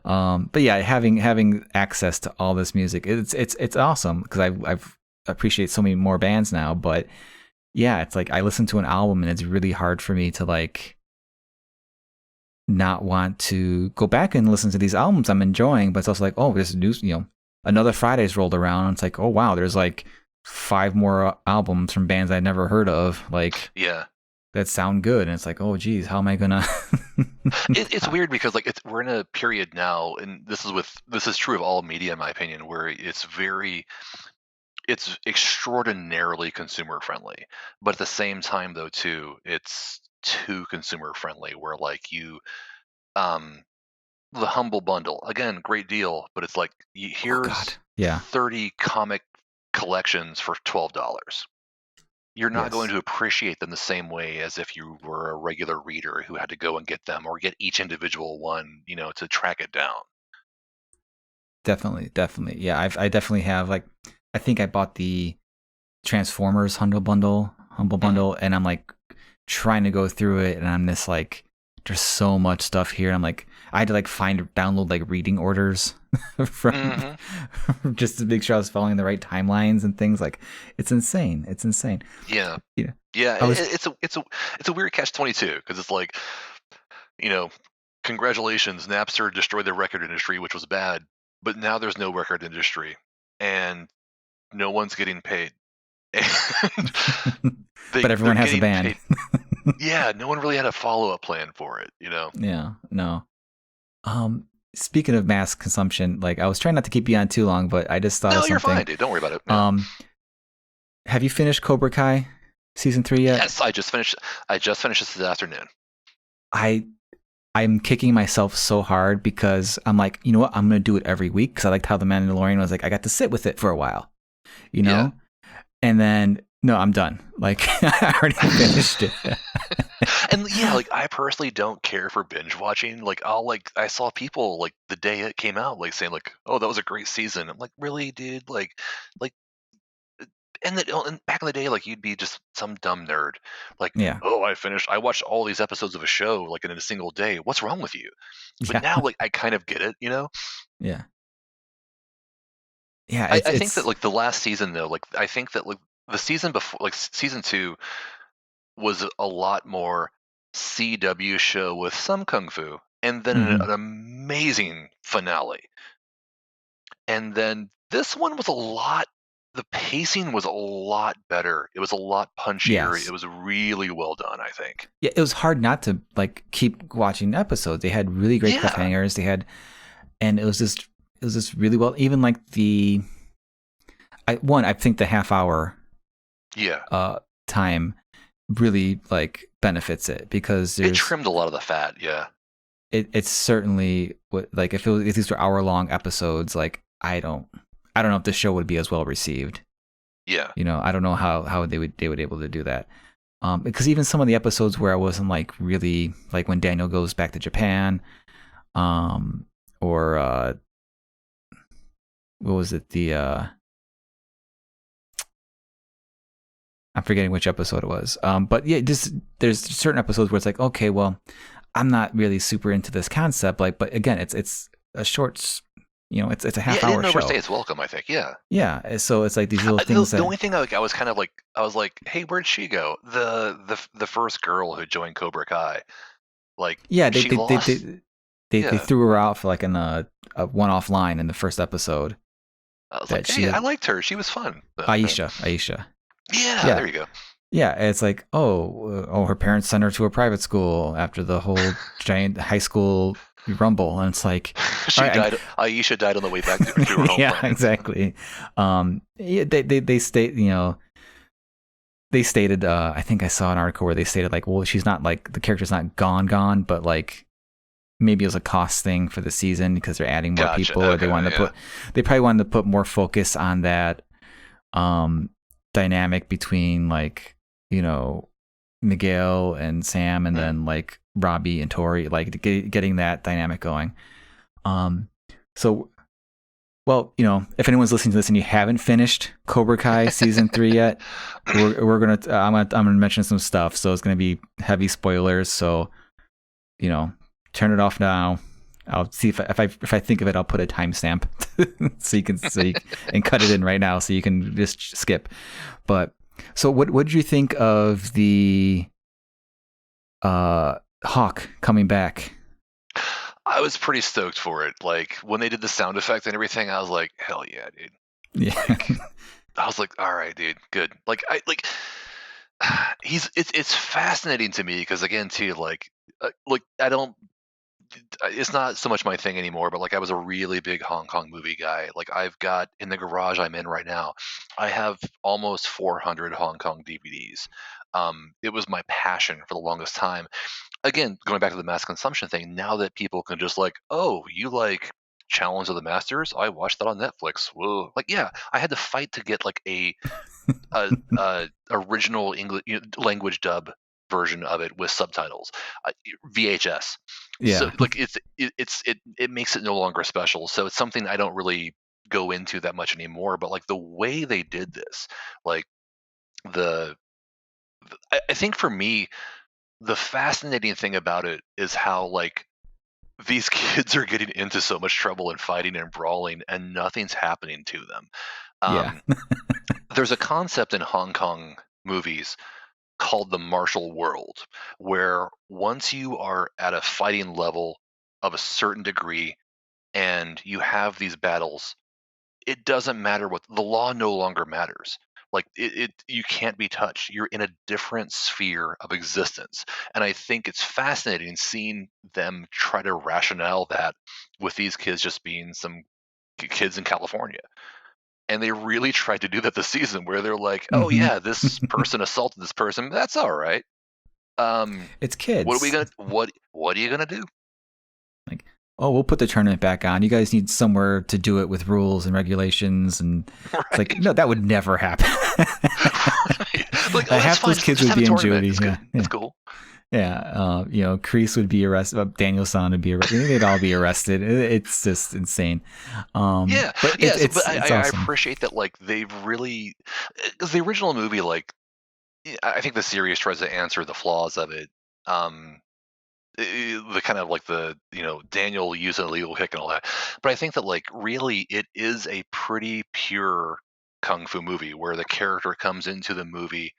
But yeah, having access to all this music, it's awesome, because I've appreciate so many more bands now. But yeah, it's like I listen to an album and it's really hard for me to, like, not want to go back and listen to these albums I'm enjoying. But it's also like, oh, there's new, another Friday's rolled around, and it's like, oh wow, there's like 5 more albums from bands I'd never heard of, like, that sound good. And it's like, oh geez, how am I gonna it's weird, because, like, we're in a period now, and this is true of all media, in my opinion, where it's extraordinarily consumer friendly, but at the same time, though, too, it's too consumer friendly, where, like, the Humble Bundle, again, great deal, but it's like, here's 30 comic collections for $12. You're not going to appreciate them the same way as if you were a regular reader who had to go and get them, or get each individual one, to track it down. Definitely. Yeah, I definitely have, like, I think I bought the Transformers Humble Bundle, and I'm like trying to go through it, and I'm just like, there's so much stuff here. I'm like, I had to like download like reading orders from just to make sure I was following the right timelines and things. Like, it's insane. It's insane. Yeah. Yeah. Yeah. I was It's a weird catch-22 because it's like, you know, congratulations, Napster destroyed the record industry, which was bad, but now there's no record industry and no one's getting paid. And but everyone they're has a getting band. paid. Yeah, no one really had a follow-up plan for it, you know. Yeah, no. Speaking of mass consumption, like I was trying not to keep you on too long, but I just thought of No, something. you're fine, dude. Don't worry about it. Yeah. Have you finished Cobra Kai season 3 yet? Yes, I just finished this afternoon. I'm kicking myself so hard because I'm like, you know what? I'm gonna do it every week because I liked how the Mandalorian was like, I got to sit with it for a while, you know. And then no, I'm done. Like I already finished it. And yeah, like I personally don't care for binge watching. Like I saw people like the day it came out, like saying like, "Oh, that was a great season." I'm like, really, dude? Like, and back in the day, like you'd be just some dumb nerd, like, Yeah. "Oh, I watched all these episodes of a show like in a single day. What's wrong with you?" But now, like, I kind of get it, you know. Yeah. Yeah. I think that like the last season though, like I think that like the season before, like season 2, was a lot more CW show with some kung fu, and then an amazing finale. And then this one was the pacing was a lot better. It was a lot punchier. Yes. It was really well done, I think. Yeah, it was hard not to like keep watching episodes. They had really great cliffhangers. And it was just really well. Even like I think the half hour time really like benefits it because it trimmed a lot of the fat. Yeah, it's certainly like if these were hour-long episodes, like I don't know if the show would be as well received. Yeah, you know, I don't know how they would able to do that. Because even some of the episodes where I wasn't like really like when Daniel goes back to Japan, or what was it, I'm forgetting which episode it was. But yeah, there's certain episodes where it's like, okay, well, I'm not really super into this concept. Like, but again, it's a short, you know, it's a half hour show. it didn't overstay its welcome, I think. Yeah. Yeah. So it's like these little things. The only thing I was kind of like, I was like, hey, where'd she go? The first girl who joined Cobra Kai, like, yeah, they threw her out for like a one-off line in the first episode. I was like, hey, I liked her. She was fun. Aisha. Yeah, there you go. Yeah, it's like, her parents sent her to a private school after the whole giant high school rumble, and it's like Aisha died on the way back to her home. Yeah, planet. Exactly. They state, you know, they stated, I think I saw an article where they stated like, well, she's not like the character's not gone, but like maybe it was a cost thing for the season because they're adding more people, or they probably wanted to put more focus on that dynamic between like, you know, Miguel and Sam, and then like Robbie and Tori, like getting that dynamic going. So, well, you know, if anyone's listening to this and you haven't finished Cobra Kai season 3 yet, we're gonna I'm gonna mention some stuff, so it's gonna be heavy spoilers. So, you know, turn it off now. I'll see if I think of it, I'll put a timestamp so you can and cut it in right now so you can just skip. But so what did you think of the Hawk coming back? I was pretty stoked for it. Like when they did the sound effect and everything, I was like, hell yeah, dude. Yeah. Like, I was like, all right, dude, good. Like it's fascinating to me because again, too, like it's not so much my thing anymore, but like I was a really big Hong Kong movie guy. Like I've got in the garage I'm in right now, I have almost 400 Hong Kong DVDs. It was my passion for the longest time. Again, going back to the mass consumption thing, now that people can just like, oh, you like Challenge of the Masters? I watched that on Netflix. Whoa. Like, yeah, I had to fight to get like a original English language dub version of it with subtitles, VHS. Yeah. So like it makes it no longer special. So it's something I don't really go into that much anymore. But like the way they did this, like I think for me, the fascinating thing about it is how like these kids are getting into so much trouble and fighting and brawling, and nothing's happening to them. Yeah. There's a concept in Hong Kong movies called the martial world, where once you are at a fighting level of a certain degree and you have these battles, it doesn't matter what the law no longer matters. Like you can't be touched. You're in a different sphere of existence. And I think it's fascinating seeing them try to rationale that with these kids just being some kids in California. And they really tried to do that this season where they're like, oh Mhm. yeah, this person assaulted this person. That's all right. It's kids. What are you gonna do? Like, oh, we'll put the tournament back on. You guys need somewhere to do it with rules and regulations, and it's like, no, that would never happen. Like, half those kids would be in juvie. It's Yeah, It's cool. Yeah, Kreese would be arrested. Daniel-san would be arrested. They'd all be arrested. It's just insane. But it's I awesome. appreciate that. Like they've really, because the original movie, like I think the series tries to answer the flaws of it. The kind of like the Daniel using a legal kick and all that. But I think that like really it is a pretty pure kung fu movie where the character comes into the movie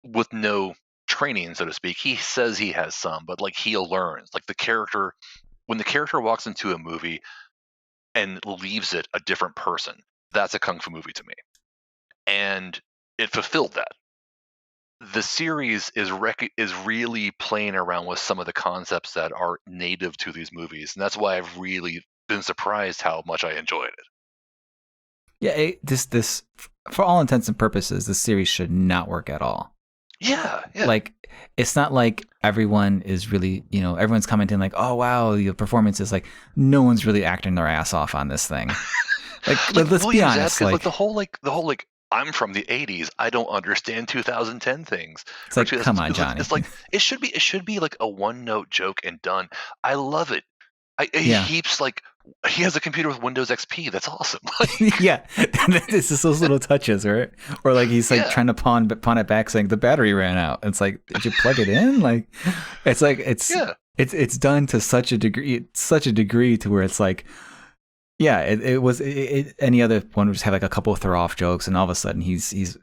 with no training, so to speak. He says he has some, but like he learns. Like when the character walks into a movie and leaves it a different person, that's a kung fu movie to me, and it fulfilled that. The series is really playing around with some of the concepts that are native to these movies, and that's why I've really been surprised how much I enjoyed it. Yeah, this for all intents and purposes, this series should not work at all. Yeah. Like, it's not like everyone is really, everyone's commenting like, oh wow, the performance is like, no one's really acting their ass off on this thing. Like, let's be honest. Like the whole I'm from the '80s. I don't understand 2010 things. It's like, come on, Johnny. It's like it should be like a one-note joke and done. I love it. He has a computer with Windows XP. That's awesome. Yeah, it's just those little touches, right? Or like he's like trying to pawn it back, saying the battery ran out. It's like, did you plug it in? Like, it's done to such a degree to where it's like, yeah, any other one would just have like a couple of throw off jokes, and all of a sudden he's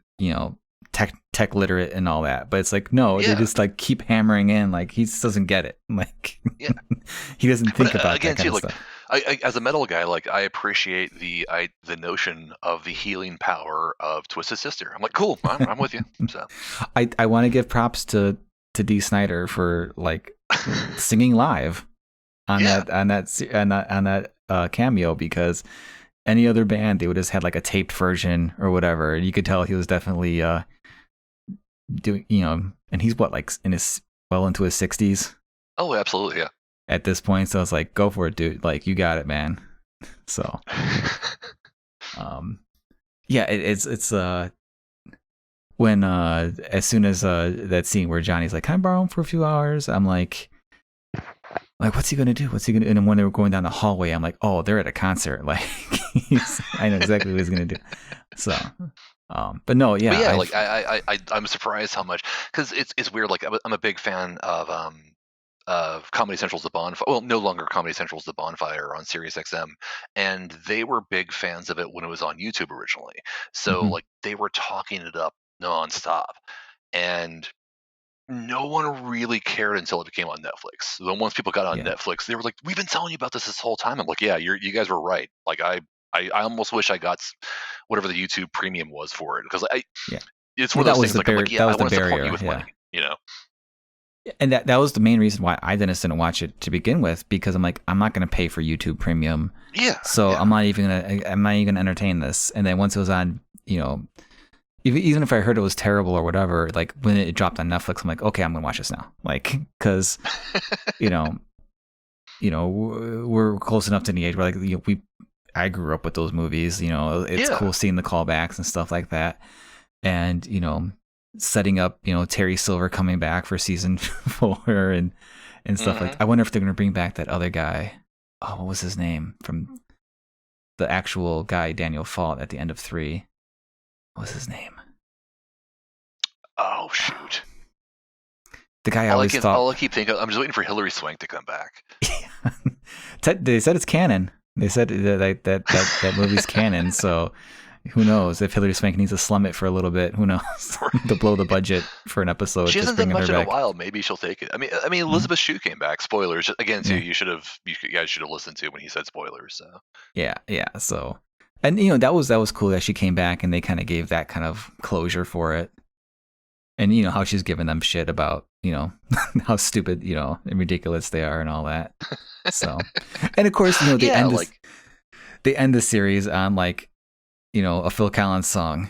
tech literate and all that. But it's like, no, they just like keep hammering in, like he just doesn't get it. Like, he doesn't think about again, that kind of stuff. I, as a metal guy, like I appreciate the notion of the healing power of Twisted Sister. I'm like, cool, I'm with you. So I want to give props to Dee Snider for like singing live on that cameo, because any other band they would just had like a taped version or whatever, and you could tell he was definitely doing, and he's like into his 60s. Oh, absolutely, yeah. At this point, so I was like, go for it, dude. Like, you got it, man. So, it's when as soon as that scene where Johnny's like, can I borrow him for a few hours? I'm like, what's he gonna do? And then when they were going down the hallway, I'm like, oh, they're at a concert. Like, I know exactly what he's gonna do. So, but no, yeah. But yeah, I'm surprised how much, because it's weird. Like, I'm a big fan of Comedy Central's The Bonfire. Well, no longer Comedy Central's The Bonfire on Sirius XM, and they were big fans of it when it was on YouTube originally. So like they were talking it up nonstop, and no one really cared until it became on Netflix. Then once people got on Netflix, they were like, "We've been telling you about this whole time." I'm like, "Yeah, you guys were right." Like I almost wish I got whatever the YouTube Premium was for it, because it's one of those things. Like, I'm like, I want to support you with money, And that was the main reason why I didn't watch it to begin with, because I'm like, I'm not going to pay for YouTube Premium. Yeah. So I'm not even gonna entertain this. And then once it was on, even if I heard it was terrible or whatever, like when it dropped on Netflix, I'm like, okay, I'm gonna watch this now. Like, because we're close enough to the age where like I grew up with those movies. It's cool seeing the callbacks and stuff like that, and setting up, Terry Silver coming back for season 4 and stuff like that. I wonder if they're going to bring back that other guy. Oh, what was his name? From the actual guy, Daniel fought at the end of 3. What was his name? Oh, shoot. The guy I always thought... All I keep thinking, I'm just waiting for Hilary Swank to come back. They said it's canon. They said that movie's canon. So who knows if Hilary Swank needs to slum it for a little bit? Who knows? To blow the budget for an episode. She just hasn't done bringing much her in back. a while. Maybe she'll take it. I mean, Elizabeth Shue came back. Spoilers again too. You guys should have listened to when he said spoilers. So Yeah. So, and that was cool that she came back and they kind of gave that kind of closure for it. And how she's giving them shit about how stupid and ridiculous they are and all that. So, and of course they end the series on like a Phil Collins song.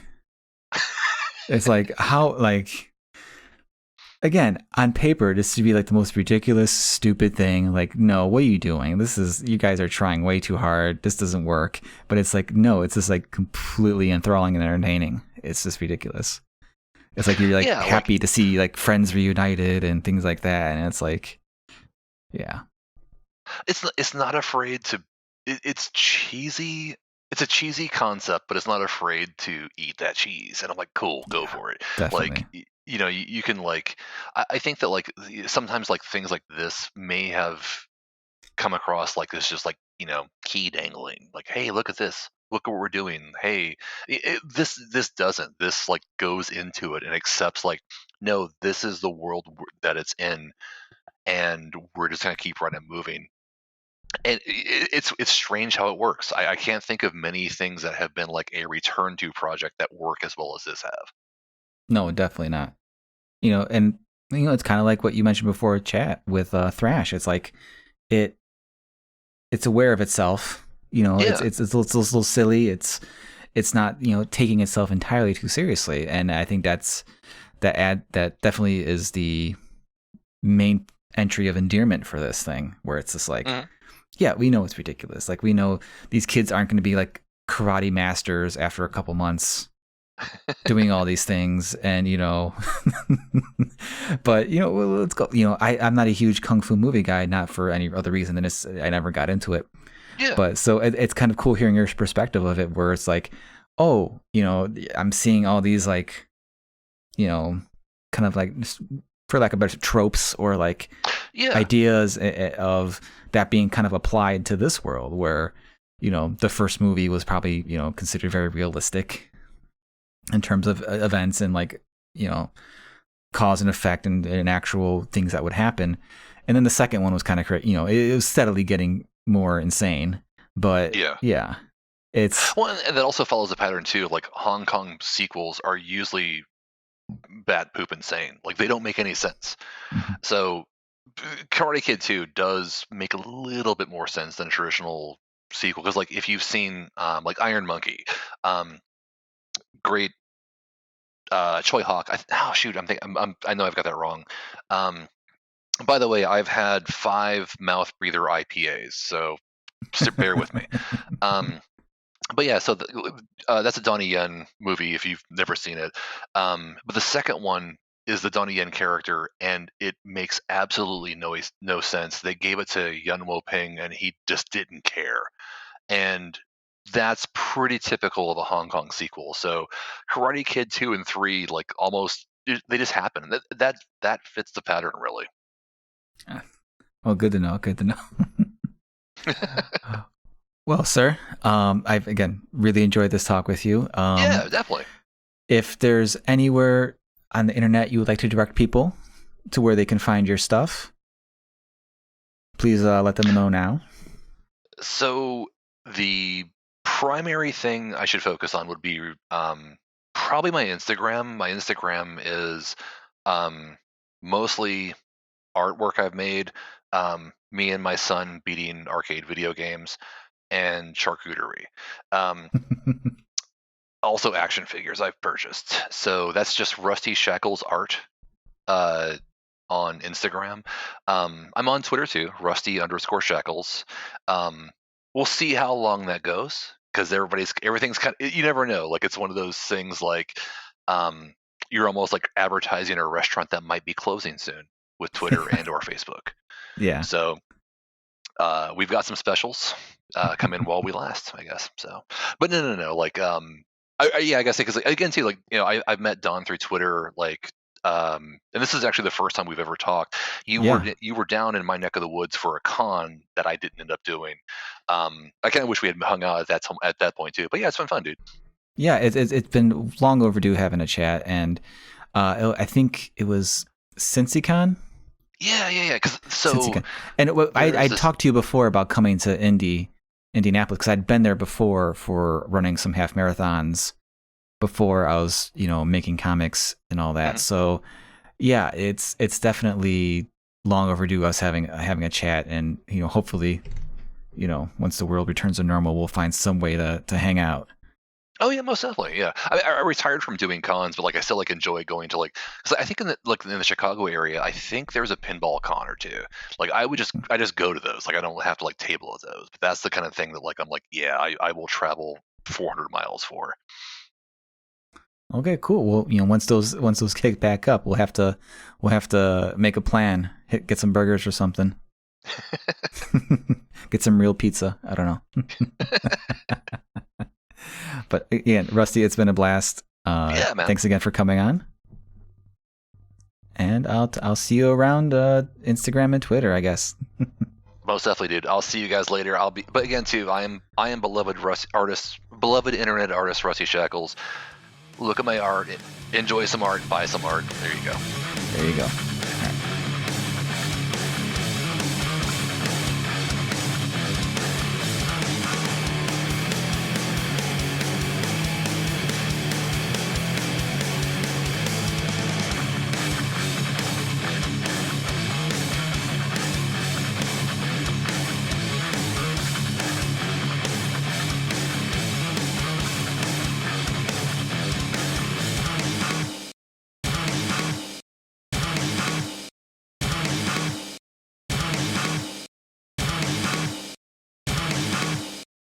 It's like how again on paper this should be like the most ridiculous stupid thing. Like, no, what are you doing? You guys are trying way too hard. This doesn't work. But it's like, no, it's just like completely enthralling and entertaining. It's just ridiculous. It's like you're like happy to see like friends reunited and things like that, and it's like, yeah, it's not afraid to. It's cheesy. It's a cheesy concept, but it's not afraid to eat that cheese. And I'm like, cool, go for it. Definitely. Like, you can like. I think that like sometimes like things like this may have come across like this, just like key dangling. Like, hey, look at this. Look at what we're doing. Hey, this doesn't. This like goes into it and accepts like, no, this is the world that it's in, and we're just gonna keep running moving. And it's strange how it works. I can't think of many things that have been like a return to project that work as well as this have. No, definitely not. And it's kind of like what you mentioned before, chat with Thrash. It's like it's aware of itself. It's a little silly. It's not taking itself entirely too seriously, and I think that definitely is the main entry of endearment for this thing, where it's just like, yeah, we know it's ridiculous. Like, we know these kids aren't going to be like karate masters after a couple months doing all these things, and but let's go. I'm not a huge kung fu movie guy, not for any other reason than I never got into it. Yeah. But so it's kind of cool hearing your perspective of it, where it's like, oh, I'm seeing all these like, kind of like, for lack of better tropes or like ideas of that being kind of applied to this world, where the first movie was probably considered very realistic in terms of events and like cause and effect and actual things that would happen, and then the second one was kind of it was steadily getting more insane. But it's and that also follows a pattern too. Like, Hong Kong sequels are usually bat poop insane. Like, they don't make any sense. So Karate Kid 2 does make a little bit more sense than a traditional sequel, because like if you've seen like Iron Monkey, great Choi Hawk. I know I've got that wrong. By the way, I've had 5 mouth breather IPAs, so bear with me. But yeah, so that's a Donnie Yen movie if you've never seen it. But the second one is the Donnie Yen character, and it makes absolutely no sense. They gave it to Yun Wo Ping, and he just didn't care. And that's pretty typical of a Hong Kong sequel. So Karate Kid 2 and 3, like, almost they just happen. That fits the pattern really. Well, good to know. Well, sir, I've again really enjoyed this talk with you. Yeah, definitely. If there's anywhere on the internet you would like to direct people to where they can find your stuff, please let them know now. So the primary thing I should focus on would be probably my Instagram. My Instagram is mostly artwork I've made, me and my son beating arcade video games, and charcuterie. Also action figures I've purchased. So that's just Rusty Shackles Art on Instagram. I'm on Twitter too, Rusty_Shackles. We'll see how long that goes, because everything's kind of, you never know. Like, it's one of those things like you're almost like advertising a restaurant that might be closing soon with Twitter and or Facebook. Yeah. So we've got some specials come in while we last, I guess. So, but no. Like, I guess because, again too, like, I've met Don through Twitter. Like, and this is actually the first time we've ever talked. You were down in my neck of the woods for a con that I didn't end up doing. I kind of wish we had hung out at that point too. But yeah, it's been fun, dude. Yeah, it's been long overdue having a chat, and I think it was CincyCon. Yeah. And I talked to you before about coming to Indianapolis because I'd been there before for running some half marathons before I was, making comics and all that. So yeah, it's definitely long overdue us having a chat, and hopefully, once the world returns to normal, we'll find some way to hang out. Oh yeah, most definitely. Yeah, I retired from doing cons, but I still enjoy going to because I think in the Chicago area, I think there's a pinball con or two. I just go to those. I don't have to table at those. But that's the kind of thing that I'm yeah, I will travel 400 miles for. Okay, cool. Well, once those kick back up, we'll have to make a plan. Get some burgers or something. Get some real pizza. I don't know. But again, Rusty, it's been a blast. Yeah, man. Thanks again for coming on. And I'll see you around Instagram and Twitter, I guess. Most definitely, dude. I'll see you guys later. But again, too, I am beloved internet artist Rusty Shackles. Look at my art, enjoy some art, buy some art. There you go. There you go.